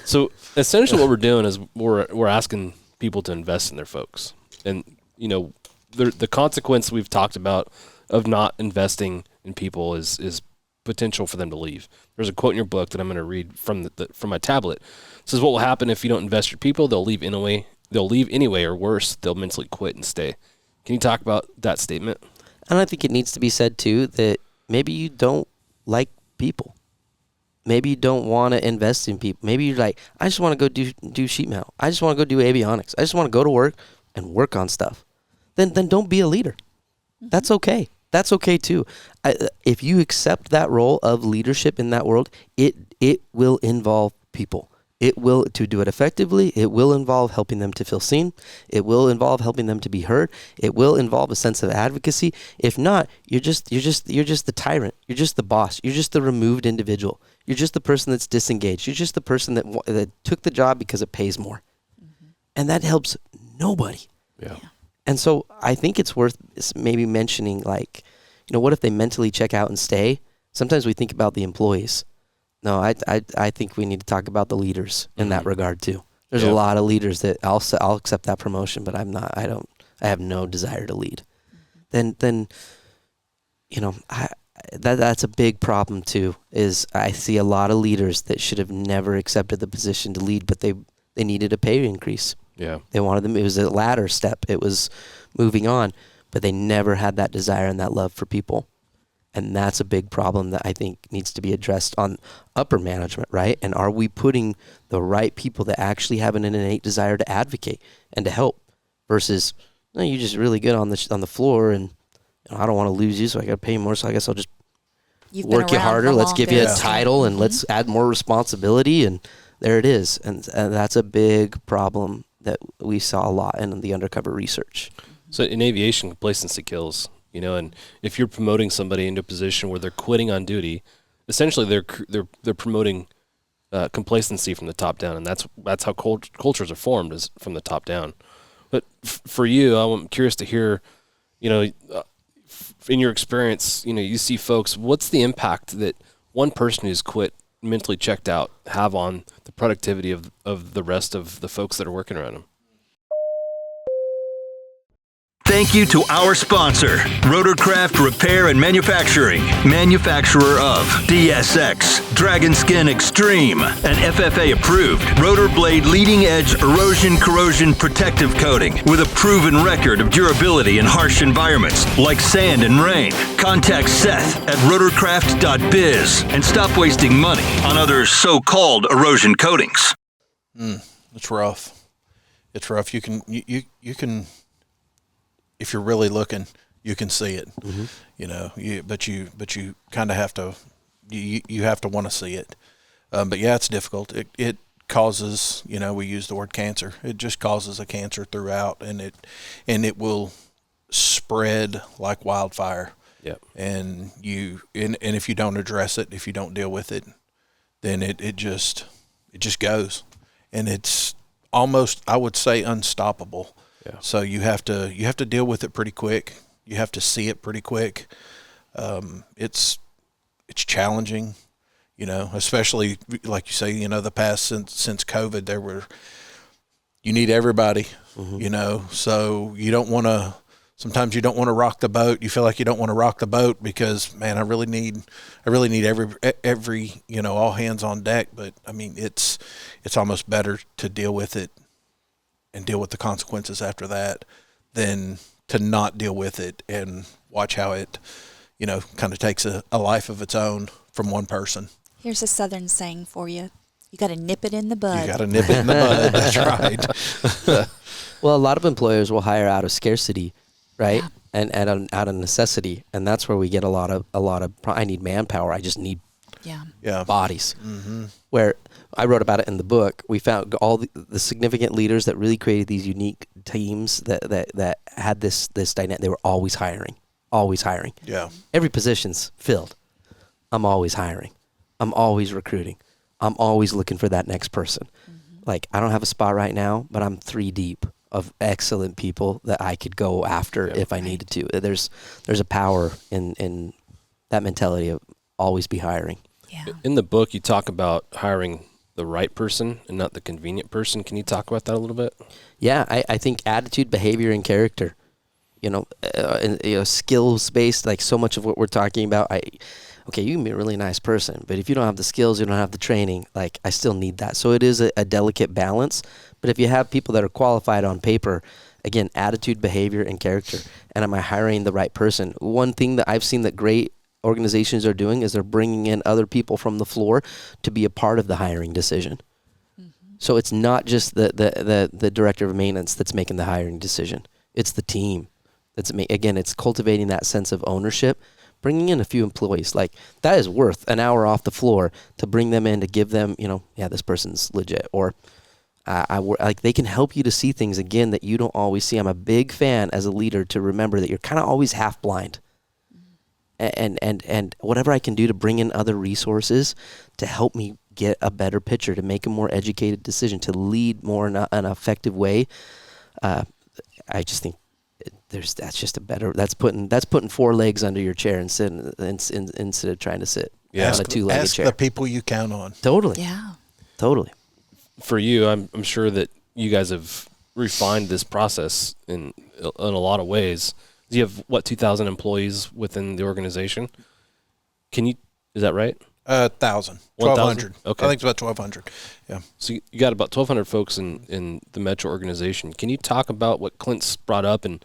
Speaker 2: So essentially what we're doing is we're asking people to invest in their folks. And, you know, the consequence we've talked about of not investing in people is potential for them to leave. There's a quote in your book that I'm going to read from from my tablet. It says, "What will happen if you don't invest your people? They'll leave anyway. They'll leave anyway, or worse, they'll mentally quit and stay." Can you talk about that statement?
Speaker 3: And I think it needs to be said too that maybe you don't like people. Maybe you don't want to invest in people. Maybe you're like, I just want to go do sheet metal. I just want to go do avionics. I just want to go to work and work on stuff. Then don't be a leader. That's okay. That's okay too. If you accept that role of leadership in that world, it will involve people. It will, to do it effectively, it will involve helping them to feel seen. It will involve helping them to be heard. It will involve a sense of advocacy. If not, you're just the tyrant. You're just the boss. You're just the removed individual. You're just the person that's disengaged. You're just the person that took the job because it pays more. Mm-hmm. And that helps nobody.
Speaker 2: Yeah.
Speaker 3: And so I think it's worth maybe mentioning, like, what if they mentally check out and stay? Sometimes we think about the employees. No, I think we need to talk about the leaders in that regard too. There's a lot of leaders that I'll accept that promotion, but I have no desire to lead. Then that's a big problem too, is I see a lot of leaders that should have never accepted the position to lead, but they needed a pay increase.
Speaker 2: Yeah.
Speaker 3: They wanted them, it was a ladder step. It was moving on, but they never had that desire and that love for people. And that's a big problem that I think needs to be addressed on upper management, right? And are we putting the right people that actually have an innate desire to advocate and to help versus, no, you're just really good on the floor and I don't want to lose you, so I got to pay you more, so I guess I'll just work you harder. Let's give you a title and let's add more responsibility, and there it is. And that's a big problem that we saw a lot in the undercover research.
Speaker 2: So in aviation, complacency kills. And if you're promoting somebody into a position where they're quitting on duty, essentially they're promoting complacency from the top down, and that's how cultures are formed, is from the top down. But for you, I'm curious to hear, in your experience, you see folks. What's the impact that one person who's quit, mentally checked out, have on the productivity of the rest of the folks that are working around them?
Speaker 4: Thank you to our sponsor, Rotorcraft Repair and Manufacturing, manufacturer of DSX, Dragon Skin Extreme, an FFA-approved rotor blade leading-edge erosion corrosion protective coating with a proven record of durability in harsh environments like sand and rain. Contact Seth at rotorcraft.biz and stop wasting money on other so-called erosion coatings.
Speaker 1: It's rough. It's rough. You can. If you're really looking, you can see it, but you kind of have to, you have to want to see it. But yeah, it's difficult. It causes, we use the word cancer. It just causes a cancer throughout, and it will spread like wildfire.
Speaker 2: Yep.
Speaker 1: And if you don't address it, if you don't deal with it, then it just goes, and it's almost, I would say, unstoppable.
Speaker 2: Yeah.
Speaker 1: So you have to deal with it pretty quick. You have to see it pretty quick. It's challenging, especially like you say, the past since COVID, you need everybody, so you don't want to, sometimes you don't want to rock the boat. You feel like you don't want to rock the boat because, man, I really need every, all hands on deck. But I mean, it's almost better to deal with it and deal with the consequences after that than to not deal with it and watch how it, kind of takes a life of its own from one person.
Speaker 6: Here's a Southern saying for you. You got to nip it in the bud.
Speaker 1: You got to nip it in the bud. That's right.
Speaker 3: Well, a lot of employers will hire out of scarcity, right? Yeah. And out of necessity. And that's where we get a lot of, I need manpower. I just need bodies. Mm-hmm. Where I wrote about it in the book, we found all the significant leaders that really created these unique teams that had this dynamic. They were always hiring. Yeah. Every position's filled. I'm always hiring. I'm always recruiting. I'm always looking for that next person. Mm-hmm. Like, I don't have a spot right now, but I'm 3 deep of excellent people that I could go after if I needed to. There's a power in that mentality of always be hiring.
Speaker 6: Yeah.
Speaker 2: In the book, you talk about hiring the right person and not the convenient person. Can you talk about that a little bit?
Speaker 3: Yeah, I think attitude, behavior, and character, skills based, like so much of what we're talking about. okay, you can be a really nice person, but if you don't have the skills, you don't have the training, like I still need that. So it is a delicate balance. But if you have people that are qualified on paper, again, attitude, behavior, and character, and am I hiring the right person? One thing that I've seen that great organizations are doing is they're bringing in other people from the floor to be a part of the hiring decision. So it's not just the director of maintenance that's making the hiring decision. It's the team. Again, it's cultivating that sense of ownership, bringing in a few employees. Like, that is worth an hour off the floor to bring them in, to give them, this person's legit. Or like, they can help you to see things, again, that you don't always see. I'm a big fan as a leader to remember that you're kind of always half blind. And whatever I can do to bring in other resources to help me get a better picture, to make a more educated decision, to lead more in an effective way, I just think that's putting 4 legs under your chair instead of trying to sit on a 2-legged chair.
Speaker 1: Ask the people you count on.
Speaker 3: Totally.
Speaker 6: Yeah.
Speaker 3: Totally.
Speaker 2: For you, I'm sure that you guys have refined this process in a lot of ways. You have 2,000 employees within the organization. Is that right?
Speaker 1: 1,000. 1,200.
Speaker 2: Okay.
Speaker 1: I think it's about 1,200. Yeah.
Speaker 2: So you got about 1,200 folks in the Metro organization. Can you talk about what Clint's brought up and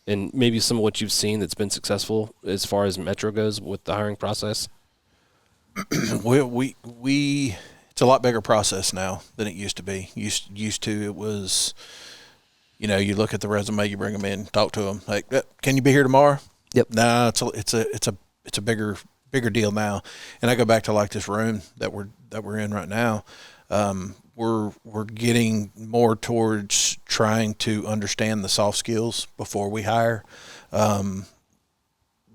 Speaker 2: maybe some of what you've seen that's been successful as far as Metro goes with the hiring process?
Speaker 1: we it's a lot bigger process now than it used to be. Used to, it was, you look at the resume, you bring them in, talk to them, like, can you be here tomorrow?
Speaker 3: Yep.
Speaker 1: No, it's a bigger deal now. And I go back to like this room that we're in right now. We're getting more towards trying to understand the soft skills before we hire.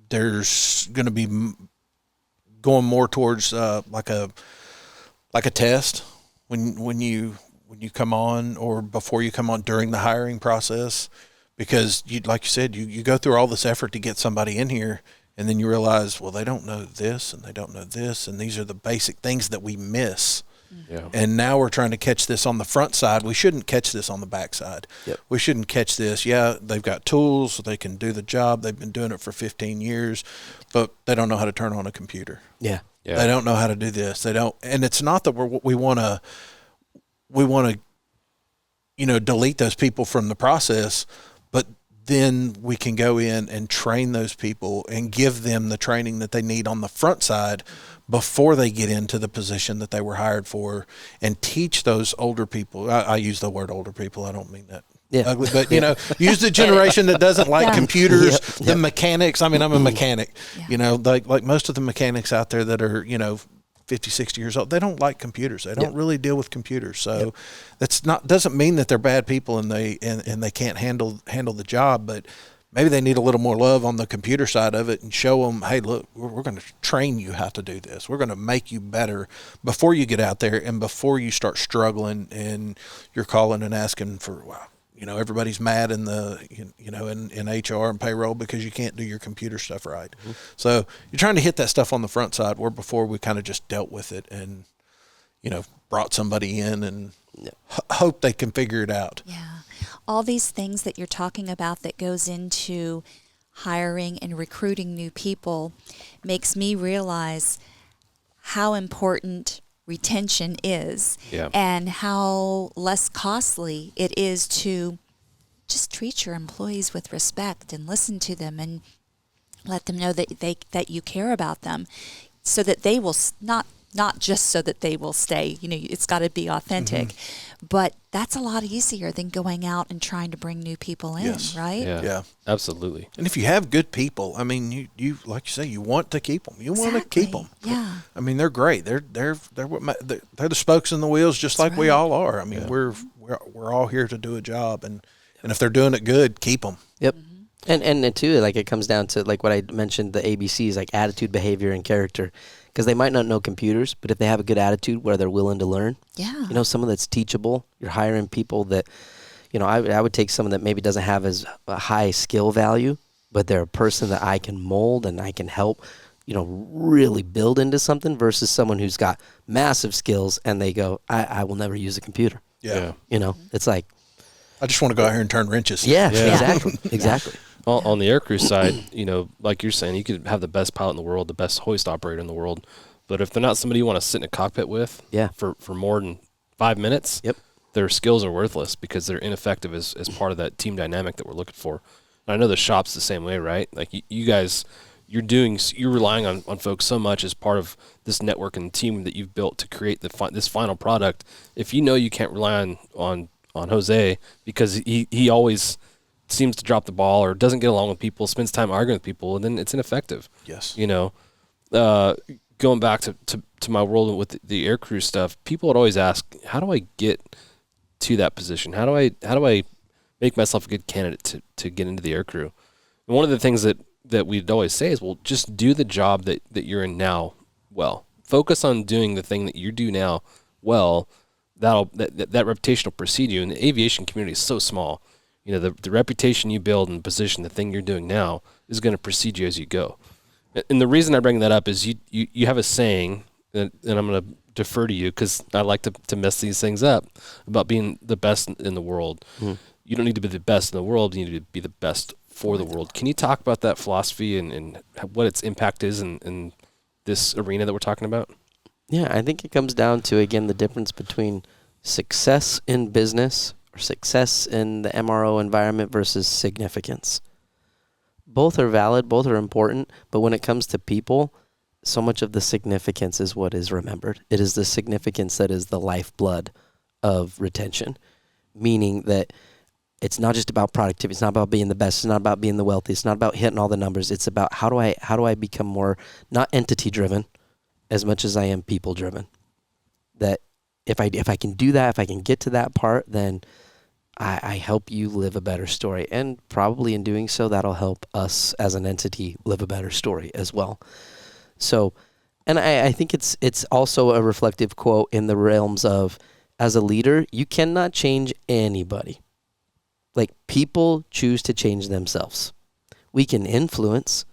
Speaker 1: There's going to be going more towards like a test when you come on, or before you come on during the hiring process, because like you said, you go through all this effort to get somebody in here, and then you realize, well, they don't know this and they don't know this, and these are the basic things that we miss. Yeah. And now we're trying to catch this on the front side. We shouldn't catch this on the back side.
Speaker 3: Yep.
Speaker 1: We shouldn't catch this. Yeah, they've got tools, they can do the job. They've been doing it for 15 years, but they don't know how to turn on a computer.
Speaker 3: Yeah.
Speaker 2: Yeah.
Speaker 1: They don't know how to do this. They don't, and it's not that we want to delete those people from the process, but then we can go in and train those people and give them the training that they need on the front side before they get into the position that they were hired for, and teach those older people. I use the word older people. I don't mean that ugly, but use the generation that doesn't like computers, the mechanics. I mean, I'm a mechanic, like most of the mechanics out there that are, 50, 60 years old, they don't like computers. They don't really deal with computers. So doesn't mean that they're bad people and they can't handle the job, but maybe they need a little more love on the computer side of it, and show them, hey, look, we're going to train you how to do this. We're going to make you better before you get out there and before you start struggling and you're calling and asking for, everybody's mad in in HR and payroll because you can't do your computer stuff right. Mm-hmm. So you're trying to hit that stuff on the front side, where before we kind of just dealt with it and, brought somebody in and hope they can figure it out.
Speaker 6: Yeah. All these things that you're talking about that goes into hiring and recruiting new people makes me realize how important retention is, and how less costly it is to just treat your employees with respect and listen to them and let them know that you care about them, so that they will not just so that they will stay. It's got to be authentic, but that's a lot easier than going out and trying to bring new people in, right?
Speaker 2: Yeah, absolutely.
Speaker 1: And if you have good people, I mean, you like you say, you want to keep them. You want to keep them.
Speaker 6: Yeah.
Speaker 1: I mean, they're great. They're the spokes in the wheels, just like we all are. I mean, we're all here to do a job, and if they're doing it good, keep them.
Speaker 3: Yep. And too, like, it comes down to like what I mentioned, the ABCs, like attitude, behavior, and character. Because they might not know computers, but if they have a good attitude where they're willing to learn, someone that's teachable, you're hiring people that, I would take someone that maybe doesn't have as a high skill value, but they're a person that I can mold and I can help, really build into something, versus someone who's got massive skills and they go, I will never use a computer.
Speaker 1: Yeah.
Speaker 3: It's like,
Speaker 1: I just want to go out here and turn wrenches.
Speaker 3: Yeah. Exactly.
Speaker 2: On the aircrew side, like you're saying, you could have the best pilot in the world, the best hoist operator in the world, but if they're not somebody you want to sit in a cockpit with for more than 5 minutes, their skills are worthless because they're ineffective as part of that team dynamic that we're looking for. And I know the shop's the same way, right? Like you guys, you're relying on folks so much as part of this network and team that you've built to create this final product. If you can't rely on Jose because he always seems to drop the ball or doesn't get along with people, spends time arguing with people, and then it's ineffective.
Speaker 1: Yes.
Speaker 2: Going back to my world with the aircrew stuff, people would always ask, how do I get to that position? How do I make myself a good candidate to get into the aircrew? And one of the things that we'd always say is, well, just do the job that you're in now well. Focus on doing the thing that you do now well. That reputation will precede you. And the aviation community is so small. The reputation you build and position, the thing you're doing now, is going to precede you as you go. And the reason I bring that up is you have a saying, and I'm going to defer to you because I like to mess these things up, about being the best in the world. Mm-hmm. You don't need to be the best in the world. You need to be the best for the world. Can you talk about that philosophy and what its impact is in this arena that we're talking about?
Speaker 3: Yeah, I think it comes down to, again, the difference between success in business or success in the MRO environment versus significance. Both are valid, both are important, but when it comes to people, so much of the significance is what is remembered. It is the significance that is the lifeblood of retention, meaning that it's not just about productivity. It's not about being the best. It's not about being the wealthiest. It's not about hitting all the numbers. It's about how do I become more, not entity-driven as much as I am people-driven. That if I can do that, if I can get to that part, then I help you live a better story. And probably in doing so, that'll help us as an entity live a better story as well. So, and I think it's also a reflective quote in the realms of, as a leader, you cannot change anybody. Like, people choose to change themselves. We can influence,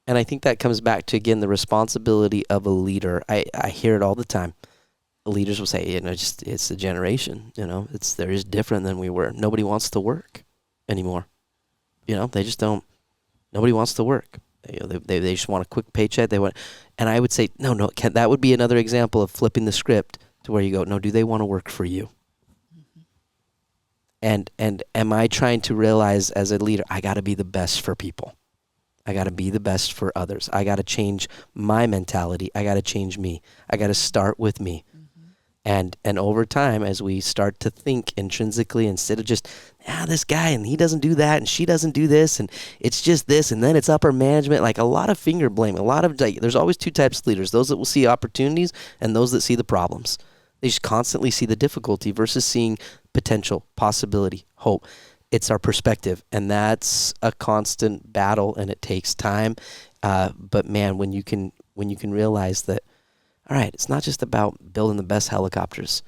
Speaker 3: and I think that comes back to, again, the responsibility of a leader. I hear it all the time. Leaders will say, it's the generation, they're just different than we were. Nobody wants to work anymore. They just don't. Nobody wants to work. They just want a quick paycheck. And I would say, no, that would be another example of flipping the script to where you go, no, do they want to work for you? Mm-hmm. And am I trying to realize as a leader, I got to be the best for people. I got to be the best for others. I got to change my mentality. I got to change me. I got to start with me. And over time, as we start to think intrinsically, instead of just, this guy, and he doesn't do that, and she doesn't do this, and it's just this, and then it's upper management, like a lot of finger blaming, there's always two types of leaders, those that will see opportunities and those that see the problems. They just constantly see the difficulty versus seeing potential, possibility, hope. It's our perspective, and that's a constant battle, and it takes time. But man, when you can realize that, all right, it's not just about building the best helicopters.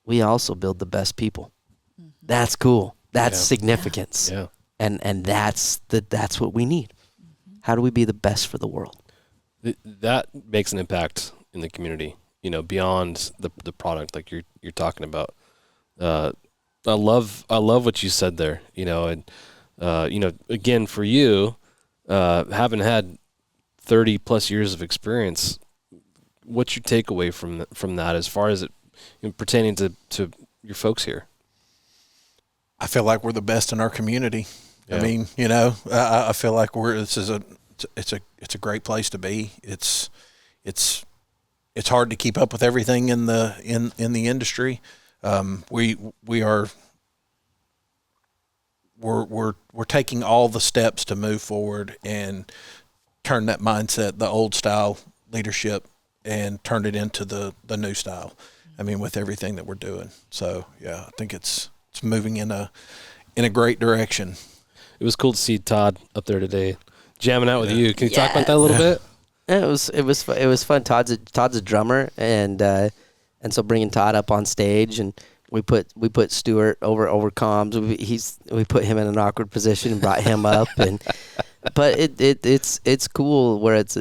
Speaker 3: We also build the best people. Mm-hmm. That's cool. That's significance. Yeah. And that's what we need. Mm-hmm. How do we be the best for the world?
Speaker 2: That makes an impact in the community, beyond the product like you're talking about. I love what you said there, and again, for you, having had 30 plus years of experience, what's your takeaway from that as far as it pertaining to your folks here?
Speaker 1: I feel like we're the best in our community. Yeah. I mean, I feel like it's a great place to be. It's hard to keep up with everything in the industry. We're taking all the steps to move forward and turn that mindset, the old style leadership, and turn it into the new style. I mean, with everything that we're doing. So yeah, I think it's moving in a great direction.
Speaker 2: It was cool to see Todd up there today, jamming out with you. Can you talk about that a little bit?
Speaker 3: Yeah, it was fun. Todd's a drummer, and so bringing Todd up on stage, and we put Stuart over comms. We put him in an awkward position and brought him up, but it's cool where it's.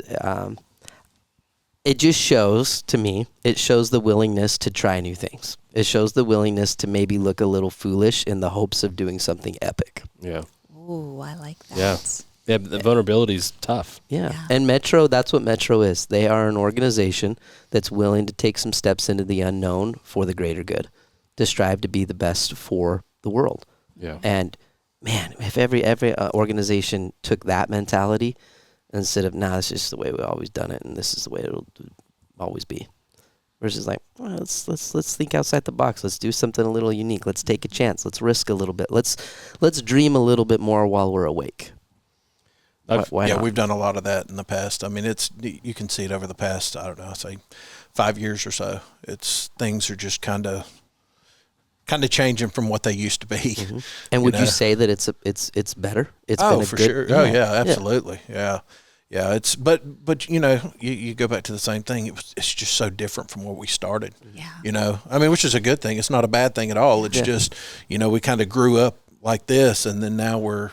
Speaker 3: It just shows, to me, it shows the willingness to try new things. It shows the willingness to maybe look a little foolish in the hopes of doing something epic.
Speaker 2: Yeah.
Speaker 6: Oh, I like that.
Speaker 2: Yeah, but the vulnerability is tough.
Speaker 3: Yeah. And Metro, that's what Metro is. They are an organization that's willing to take some steps into the unknown for the greater good, to strive to be the best for the world.
Speaker 2: Yeah.
Speaker 3: And man, if every organization took that mentality instead of, this is just the way we've always done it and this is the way it'll always be. Versus like, well, let's think outside the box. Let's do something a little unique. Let's take a chance. Let's risk a little bit. Let's dream a little bit more while we're awake. Why not?
Speaker 1: We've done a lot of that in the past. I mean, you can see it over the past, I don't know, say 5 years or so. Things are just kind of changing from what they used to be.
Speaker 3: Mm-hmm. And would you say that it's better? It's been
Speaker 1: for sure. Oh yeah, absolutely. Yeah. It's but you go back to the same thing. It's just so different from where we started.
Speaker 6: Yeah.
Speaker 1: I mean, which is a good thing. It's not a bad thing at all. It's just we kind of grew up like this, and then now we're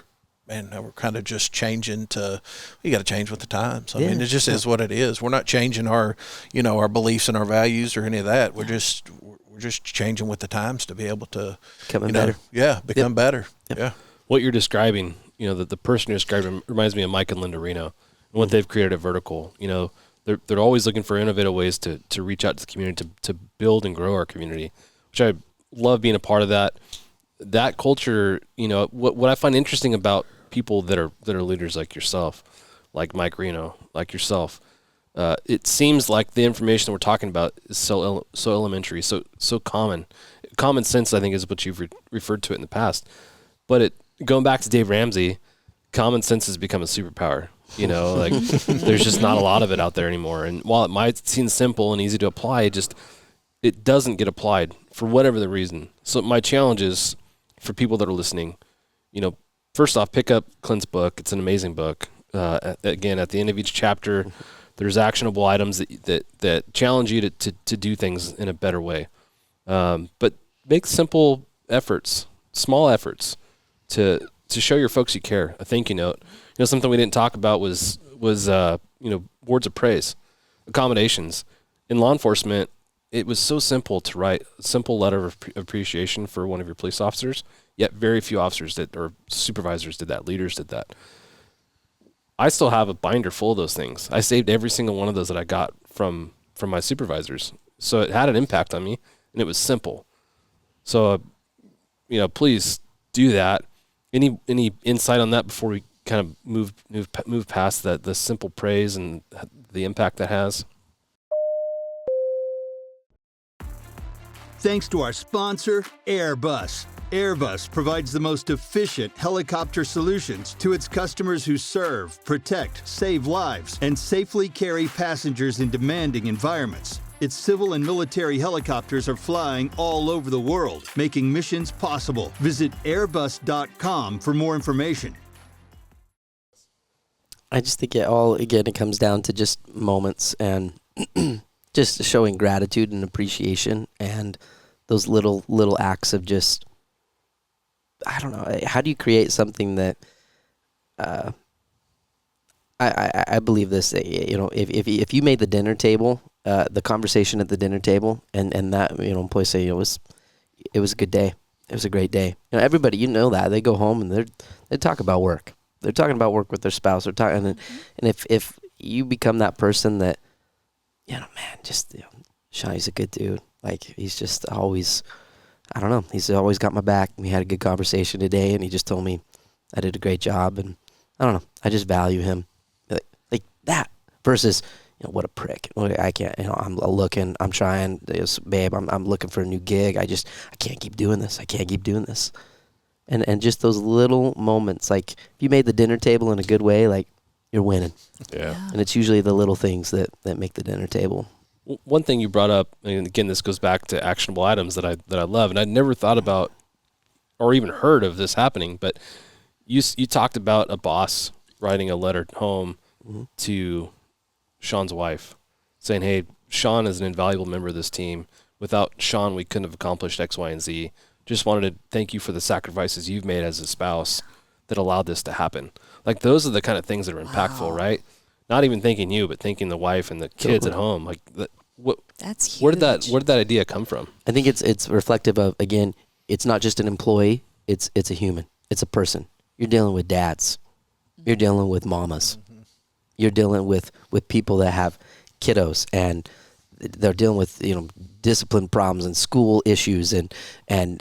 Speaker 1: kind of just changing to. You got to change with the times. I mean, it just is what it is. We're not changing our our beliefs and our values or any of that. We're just changing with the times to be able to
Speaker 3: become better.
Speaker 1: Yeah, become better. Yep. Yeah.
Speaker 2: What you're describing, the person you're describing reminds me of Mike and Linda Reno and what they've created at Vertical. They're always looking for innovative ways to reach out to the community, to build and grow our community, which I love being a part of that. That culture, what I find interesting about people that are leaders like yourself, like Mike Reno, like yourself, it seems like the information that we're talking about is so elementary, so common. Common sense, I think, is what you've referred to it in the past. But going back to Dave Ramsey, common sense has become a superpower. There's just not a lot of it out there anymore. And while it might seem simple and easy to apply, it doesn't get applied for whatever the reason. So my challenge is for people that are listening, first off, pick up Clint's book. It's an amazing book. Again, at the end of each chapter, there's actionable items that challenge you to do things in a better way. But make simple efforts, small efforts to show your folks you care. A thank you note. Something we didn't talk about was words of praise, accommodations. In law enforcement, it was so simple to write a simple letter of appreciation for one of your police officers, yet very few officers or supervisors did that, leaders did that. I still have a binder full of those things. I saved every single one of those that I got from my supervisors. So it had an impact on me, and it was simple. So, please do that. Any insight on that before we kind of move past the simple praise and the impact that has?
Speaker 4: Thanks to our sponsor, Airbus. Airbus provides the most efficient helicopter solutions to its customers who serve, protect, save lives, and safely carry passengers in demanding environments. Its civil and military helicopters are flying all over the world, making missions possible. Visit airbus.com for more information.
Speaker 3: I just think it comes down to just moments and just showing gratitude and appreciation and those little acts of just, I don't know, how do you create something that, I believe this, if you made the dinner table, the conversation at the dinner table and that, employees say, it was a good day. It was a great day. Everybody, that they go home and they talk about work. They're talking about work with their spouse. They're talking, and if you become that person that, Shawn, he's a good dude. Like, he's just always, I don't know, he's always got my back. We had a good conversation today, and he just told me I did a great job, and I don't know, I just value him. Like that versus, what a prick. I can't, I'm looking, I'm trying, babe, I'm looking for a new gig. I can't keep doing this. I can't keep doing this. And just those little moments, like if you made the dinner table in a good way, like you're winning.
Speaker 2: Yeah.
Speaker 3: And it's usually the little things that make the dinner table.
Speaker 2: One thing you brought up, and again, this goes back to actionable items that I love, and I'd never thought about or even heard of this happening, but you talked about a boss writing a letter home to Shawn's wife saying, hey, Shawn is an invaluable member of this team. Without Shawn, we couldn't have accomplished X, Y, and Z. Just wanted to thank you for the sacrifices you've made as a spouse that allowed this to happen. Like, those are the kind of things that are impactful, right? Not even thanking you, but thanking the wife and the kids at home. Like,
Speaker 6: that's huge.
Speaker 2: Where did that idea come from?
Speaker 3: I think it's reflective of, again, it's not just an employee, it's a human. It's a person. You're dealing with dads. You're dealing with mamas. You're dealing with people that have kiddos, and they're dealing with, discipline problems and school issues, and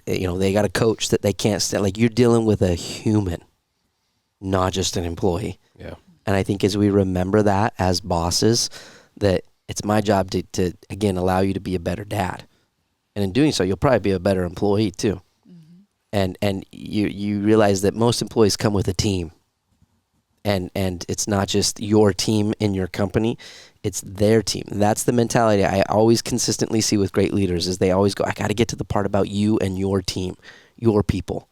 Speaker 3: they got a coach that they can't stand. Like, you're dealing with a human, not just an employee.
Speaker 2: Yeah.
Speaker 3: And I think as we remember that as bosses, that it's my job to again, allow you to be a better dad. And in doing so, you'll probably be a better employee too. And you realize that most employees come with a team. And it's not just your team in your company, it's their team. That's the mentality I always consistently see with great leaders, is they always go, I got to get to the part about you and your team, your people.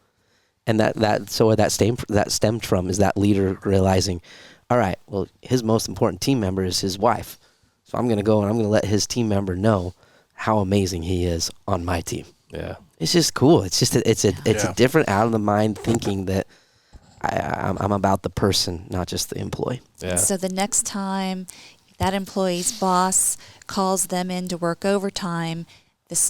Speaker 3: And that stemmed from is that leader realizing, all right, well, his most important team member is his wife. So I'm going to go and I'm going to let his team member know how amazing he is on my team.
Speaker 2: Yeah.
Speaker 3: It's just cool. It's just it's a different out of the mind thinking that I'm about the person, not just the employee.
Speaker 2: Yeah.
Speaker 6: So the next time that employee's boss calls them in to work overtime,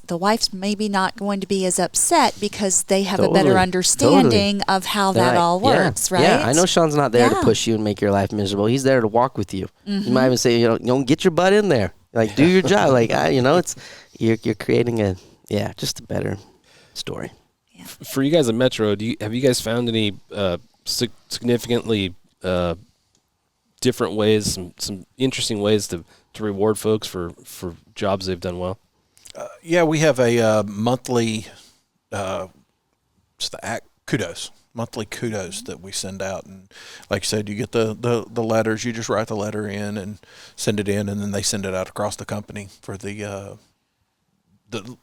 Speaker 6: the wife's maybe not going to be as upset because they have a better understanding of how that all works, right?
Speaker 3: Yeah, I know Shawn's not there to push you and make your life miserable. He's there to walk with you. You might even say, get your butt in there. Like, do your job. Like, it's you're creating just a better story.
Speaker 2: Yeah. For you guys at Metro, have you guys found any significantly different ways, some interesting ways to reward folks for jobs they've done well?
Speaker 1: We have a monthly monthly kudos that we send out, and like you said, you get the letters. You just write the letter in and send it in, and then they send it out across the company for the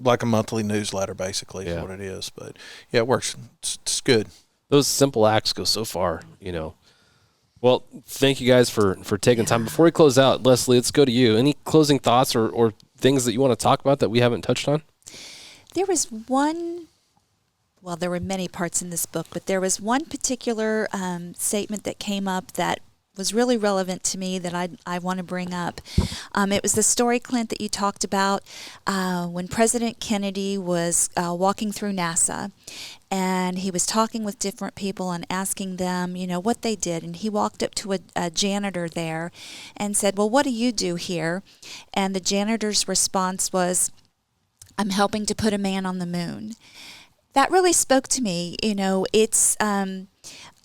Speaker 1: like a monthly newsletter, basically is what it is. But it works. It's good. Those
Speaker 2: simple acts go so far, Well, thank you guys for taking time. Before we close out, Leslie, let's go to you. Any closing thoughts or things that you want to talk about that we haven't touched on?
Speaker 6: There was there were many parts in this book, but there was one particular statement that came up that was really relevant to me that I want to bring up. It was the story, Clint, that you talked about when President Kennedy was walking through NASA, and he was talking with different people and asking them, what they did. And he walked up to a janitor there and said, well, what do you do here? And the janitor's response was, I'm helping to put a man on the moon. That really spoke to me. It's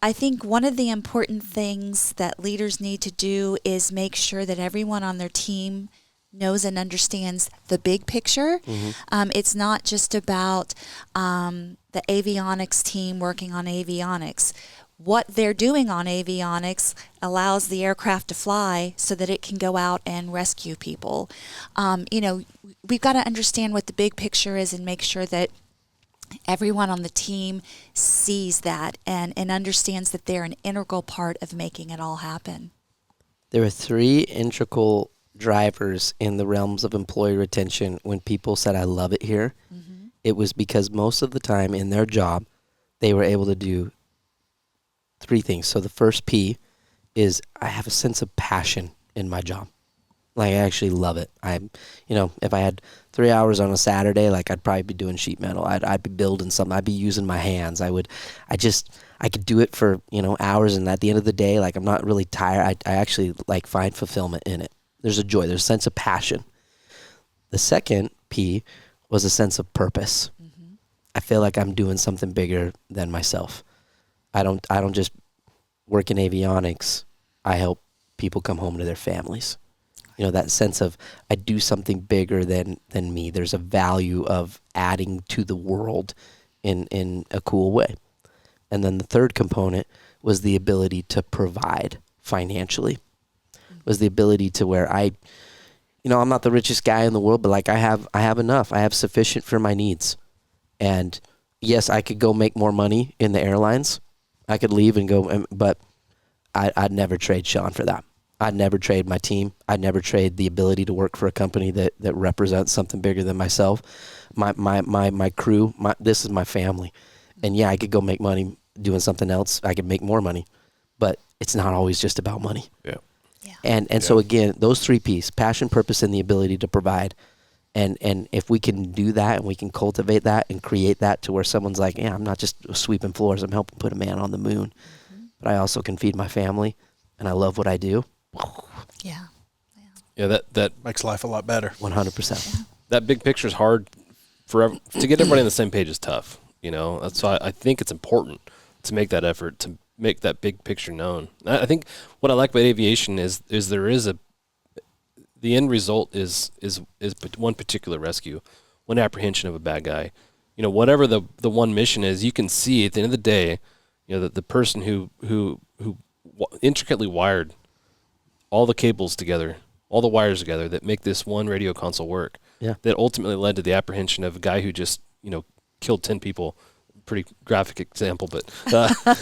Speaker 6: I think one of the important things that leaders need to do is make sure that everyone on their team knows and understands the big picture. It's not just about the avionics team working on avionics. What they're doing on avionics allows the aircraft to fly so that it can go out and rescue people. We've got to understand what the big picture is and make sure that everyone on the team sees that and understands that they're an integral part of making it all happen.
Speaker 3: There are 3 integral drivers in the realms of employee retention. When people said, I love it here, it was because most of the time in their job, they were able to do 3 things. So the first P is I have a sense of passion in my job. Like, I actually love it. If I had 3 hours on a Saturday, like, I'd probably be doing sheet metal. I'd be building something. I'd be using my hands. I could do it for, hours. And at the end of the day, like, I'm not really tired. I actually find fulfillment in it. There's a joy. There's a sense of passion. The second P was a sense of purpose. I feel like I'm doing something bigger than myself. I don't just work in avionics. I help people come home to their families. That sense of I do something bigger than me. There's a value of adding to the world in a cool way. And then the third component was the ability to provide financially. Was the ability to where I'm not the richest guy in the world, but I have enough. I have sufficient for my needs. And yes, I could go make more money in the airlines. I could leave and go, but I'd never trade Shawn for that. I'd never trade my team. I'd never trade the ability to work for a company that represents something bigger than myself. My crew, this is my family. And yeah, I could go make money doing something else. I could make more money, but it's not always just about money.
Speaker 2: Yeah.
Speaker 3: And so again, those 3 P's, passion, purpose, and the ability to provide. And if we can do that and we can cultivate that and create that to where someone's like, yeah, I'm not just sweeping floors, I'm helping put a man on the moon, but I also can feed my family and I love what I do.
Speaker 6: Yeah.
Speaker 2: Yeah, that
Speaker 1: makes life a lot better.
Speaker 3: 100%.
Speaker 2: That big picture is hard to get everybody on the same page is tough. That's why I think it's important to make that effort to make that big picture known. I think what I like about aviation is there is the end result is one particular rescue, one apprehension of a bad guy. Whatever the one mission is, you can see at the end of the day, that the person who intricately wired all the cables together, all the wires together that make this one radio console work.
Speaker 3: Yeah.
Speaker 2: That ultimately led to the apprehension of a guy who just, killed 10 people. Pretty graphic example, but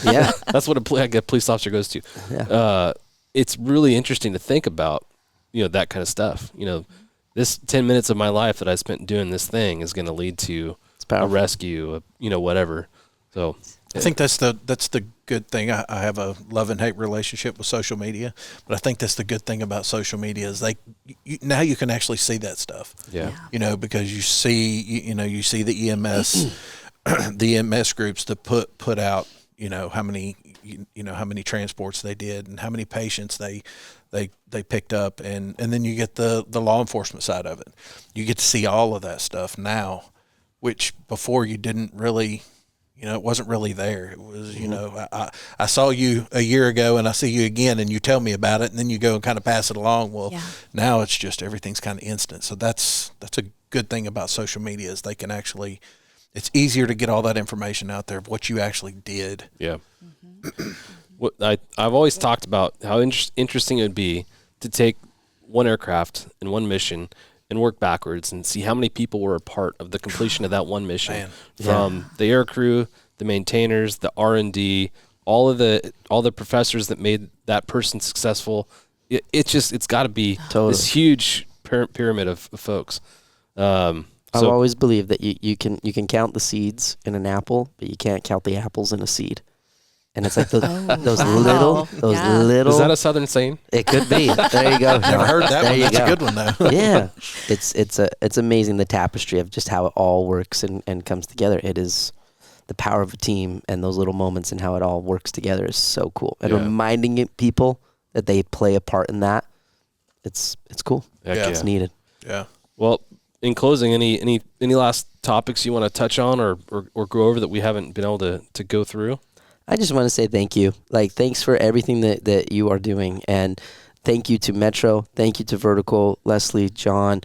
Speaker 3: yeah,
Speaker 2: that's what a police officer goes to.
Speaker 3: Yeah.
Speaker 2: It's really interesting to think about, that kind of stuff. This 10 minutes of my life that I spent doing this thing is going to lead to a rescue, whatever. So
Speaker 1: I think that's the good thing. I have a love and hate relationship with social media, but I think that's the good thing about social media is now you can actually see that stuff.
Speaker 2: Yeah.
Speaker 1: Because you see the EMS, the EMS groups that put out, how many transports they did and how many patients they picked up, and then you get the law enforcement side of it. You get to see all of that stuff now, which before you didn't really. It wasn't really there. It was, I saw you a year ago and I see you again and you tell me about it and then you go and kind of pass it along. Well, now it's just everything's kind of instant. So that's a good thing about social media is they can actually, it's easier to get all that information out there of what you actually did.
Speaker 2: Yeah. What I've always talked about how interesting it would be to take one aircraft and one mission and work backwards and see how many people were a part of the completion of that one mission. From the air crew, the maintainers, the R&D, all the professors that made that person successful. It's got to be this huge pyramid of folks.
Speaker 3: I've always believed that you can count the seeds in an apple, but you can't count the apples in a seed. And it's like those little.
Speaker 2: Is that a Southern saying?
Speaker 3: It could be. There you go.
Speaker 1: Never heard that one. That's a good one, though.
Speaker 3: Yeah, it's amazing, the tapestry of just how it all works and comes together. It is the power of a team, and those little moments and how it all works together is so cool. And reminding people that they play a part in that, it's cool. It's needed.
Speaker 1: Yeah.
Speaker 2: Well, in closing, any last topics you want to touch on or go over that we haven't been able to go through?
Speaker 3: I just want to say thank you. Thanks for everything that you are doing. And thank you to Metro. Thank you to Vertical, Leslie, John,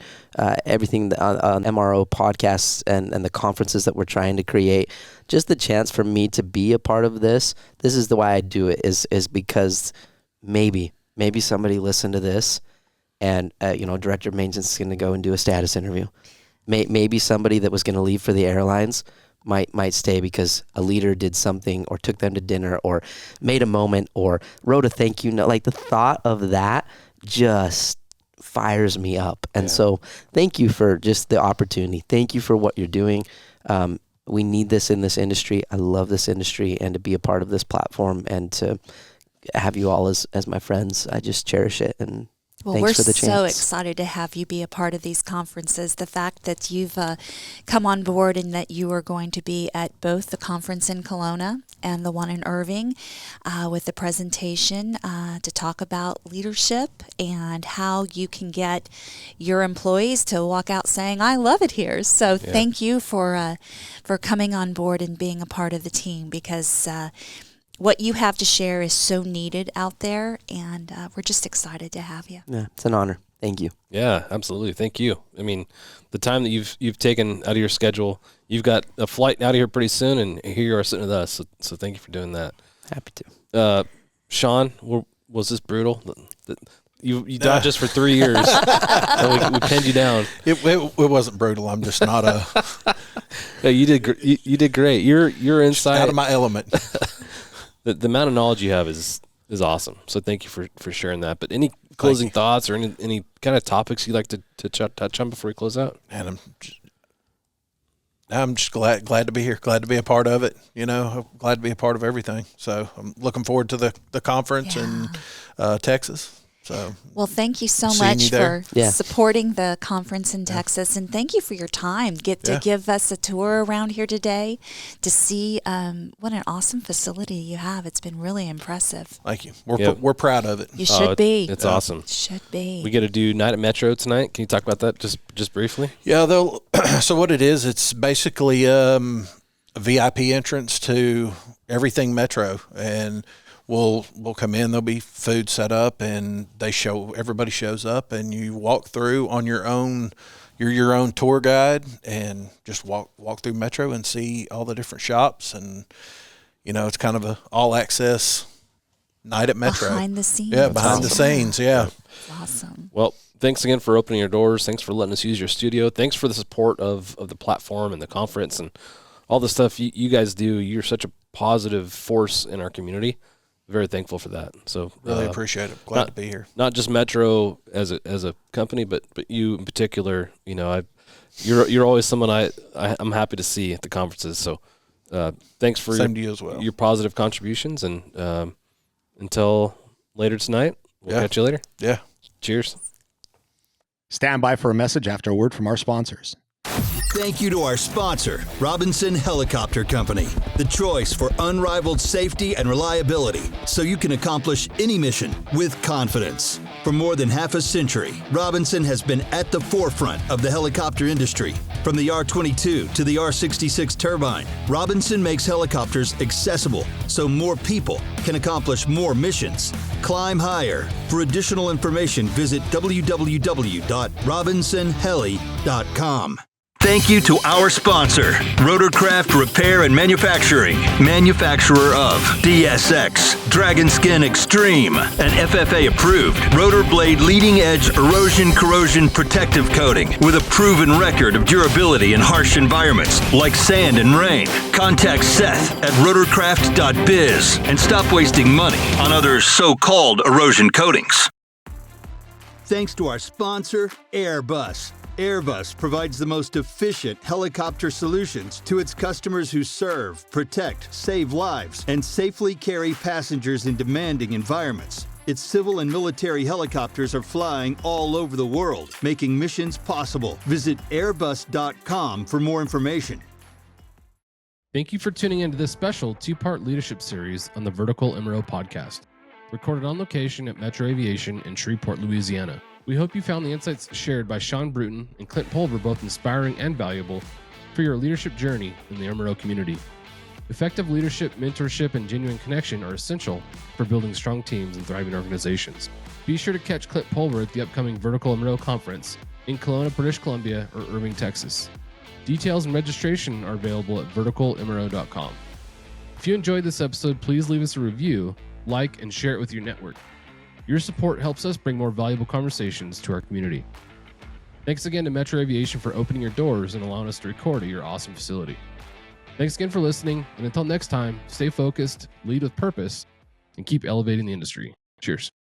Speaker 3: everything on MRO podcasts and the conferences that we're trying to create. Just the chance for me to be a part of this. This is the why I do it is because maybe somebody listened to this and, director of maintenance is going to go and do a status interview. Maybe somebody that was going to leave for the airlines might stay because a leader did something or took them to dinner or made a moment or wrote a thank you note. The thought of that just fires me up. And so thank you for just the opportunity. Thank you for what you're doing. We need this in this industry. I love this industry, and to be a part of this platform and to have you all as my friends, I just cherish it. And
Speaker 6: well, we're so excited to have you be a part of these conferences. The fact that you've come on board and that you are going to be at both the conference in Kelowna and the one in Irving with the presentation to talk about leadership and how you can get your employees to walk out saying, I love it here. So thank you for coming on board and being a part of the team, because what you have to share is so needed out there, and we're just excited to have you.
Speaker 3: Yeah, it's an honor. Thank you.
Speaker 2: Yeah, absolutely. Thank you. I mean, the time that you've taken out of your schedule, you've got a flight out of here pretty soon, and here you are sitting with us. So thank you for doing that.
Speaker 3: Happy to.
Speaker 2: Shawn, was this brutal? You dodged us for 3 years, and we pinned you down.
Speaker 1: It wasn't brutal. I'm just not a.
Speaker 2: Yeah, you did great. You're inside
Speaker 1: out of my element.
Speaker 2: The amount of knowledge you have is awesome. So thank you for sharing that. But any closing thoughts or any kind of topics you'd like to touch on before we close out?
Speaker 1: And I'm just glad to be here. Glad to be a part of it. I'm glad to be a part of everything. So I'm looking forward to the conference in Texas. So,
Speaker 6: well, thank you so
Speaker 1: Seeing
Speaker 6: much
Speaker 1: you there.
Speaker 6: for supporting the conference in Texas, and thank you for your time. To give us a tour around here today to see what an awesome facility you have. It's been really impressive.
Speaker 1: Thank you. We're proud of it.
Speaker 6: You should be.
Speaker 2: It's awesome.
Speaker 6: Should be.
Speaker 2: We get to do Night at Metro tonight. Can you talk about that just briefly?
Speaker 1: Yeah, so what it is, it's basically a VIP entrance to everything Metro, and we'll come in. There'll be food set up, and everybody shows up, and you walk through on your own. You're your own tour guide, and just walk through Metro and see all the different shops, and it's kind of a all access night at Metro.
Speaker 6: Behind the scenes.
Speaker 1: Yeah, behind the scenes. Yeah.
Speaker 6: That's awesome.
Speaker 2: Well, thanks again for opening your doors. Thanks for letting us use your studio. Thanks for the support of the platform and the conference and all the stuff you guys do. You're such a positive force in our community. Very thankful for that. So
Speaker 1: really appreciate it. Glad to be here.
Speaker 2: Not just Metro as a company, but you in particular. You're always someone I'm happy to see at the conferences. So thanks for
Speaker 1: Same to you as well.
Speaker 2: Your positive contributions. And until later tonight, we'll catch you later.
Speaker 1: Yeah.
Speaker 2: Cheers.
Speaker 7: Stand by for a message after a word from our sponsors.
Speaker 4: Thank you to our sponsor, Robinson Helicopter Company, the choice for unrivaled safety and reliability, so you can accomplish any mission with confidence. For more than half a century, Robinson has been at the forefront of the helicopter industry. From the R-22 to the R-66 turbine, Robinson makes helicopters accessible so more people can accomplish more missions. Climb higher. For additional information, visit www.robinsonheli.com. Thank you to our sponsor, Rotorcraft Repair and Manufacturing, manufacturer of DSX, Dragonskin Extreme, an FFA-approved rotor blade leading-edge erosion corrosion protective coating with a proven record of durability in harsh environments like sand and rain. Contact Seth at rotorcraft.biz and stop wasting money on other so-called erosion coatings. Thanks to our sponsor, Airbus. Airbus provides the most efficient helicopter solutions to its customers who serve, protect, save lives, and safely carry passengers in demanding environments. Its civil and military helicopters are flying all over the world, making missions possible. Visit airbus.com for more information.
Speaker 2: Thank you for tuning into this special two-part leadership series on the Vertical MRO Podcast, recorded on location at Metro Aviation in Shreveport, Louisiana. We hope you found the insights shared by Shawn Bruton and Clint Pulver both inspiring and valuable for your leadership journey in the MRO community. Effective leadership, mentorship, and genuine connection are essential for building strong teams and thriving organizations. Be sure to catch Clint Pulver at the upcoming Vertical MRO Conference in Kelowna, British Columbia, or Irving, Texas. Details and registration are available at verticalmro.com. If you enjoyed this episode, please leave us a review, like, and share it with your network. Your support helps us bring more valuable conversations to our community. Thanks again to Metro Aviation for opening your doors and allowing us to record at your awesome facility. Thanks again for listening, and until next time, stay focused, lead with purpose, and keep elevating the industry. Cheers.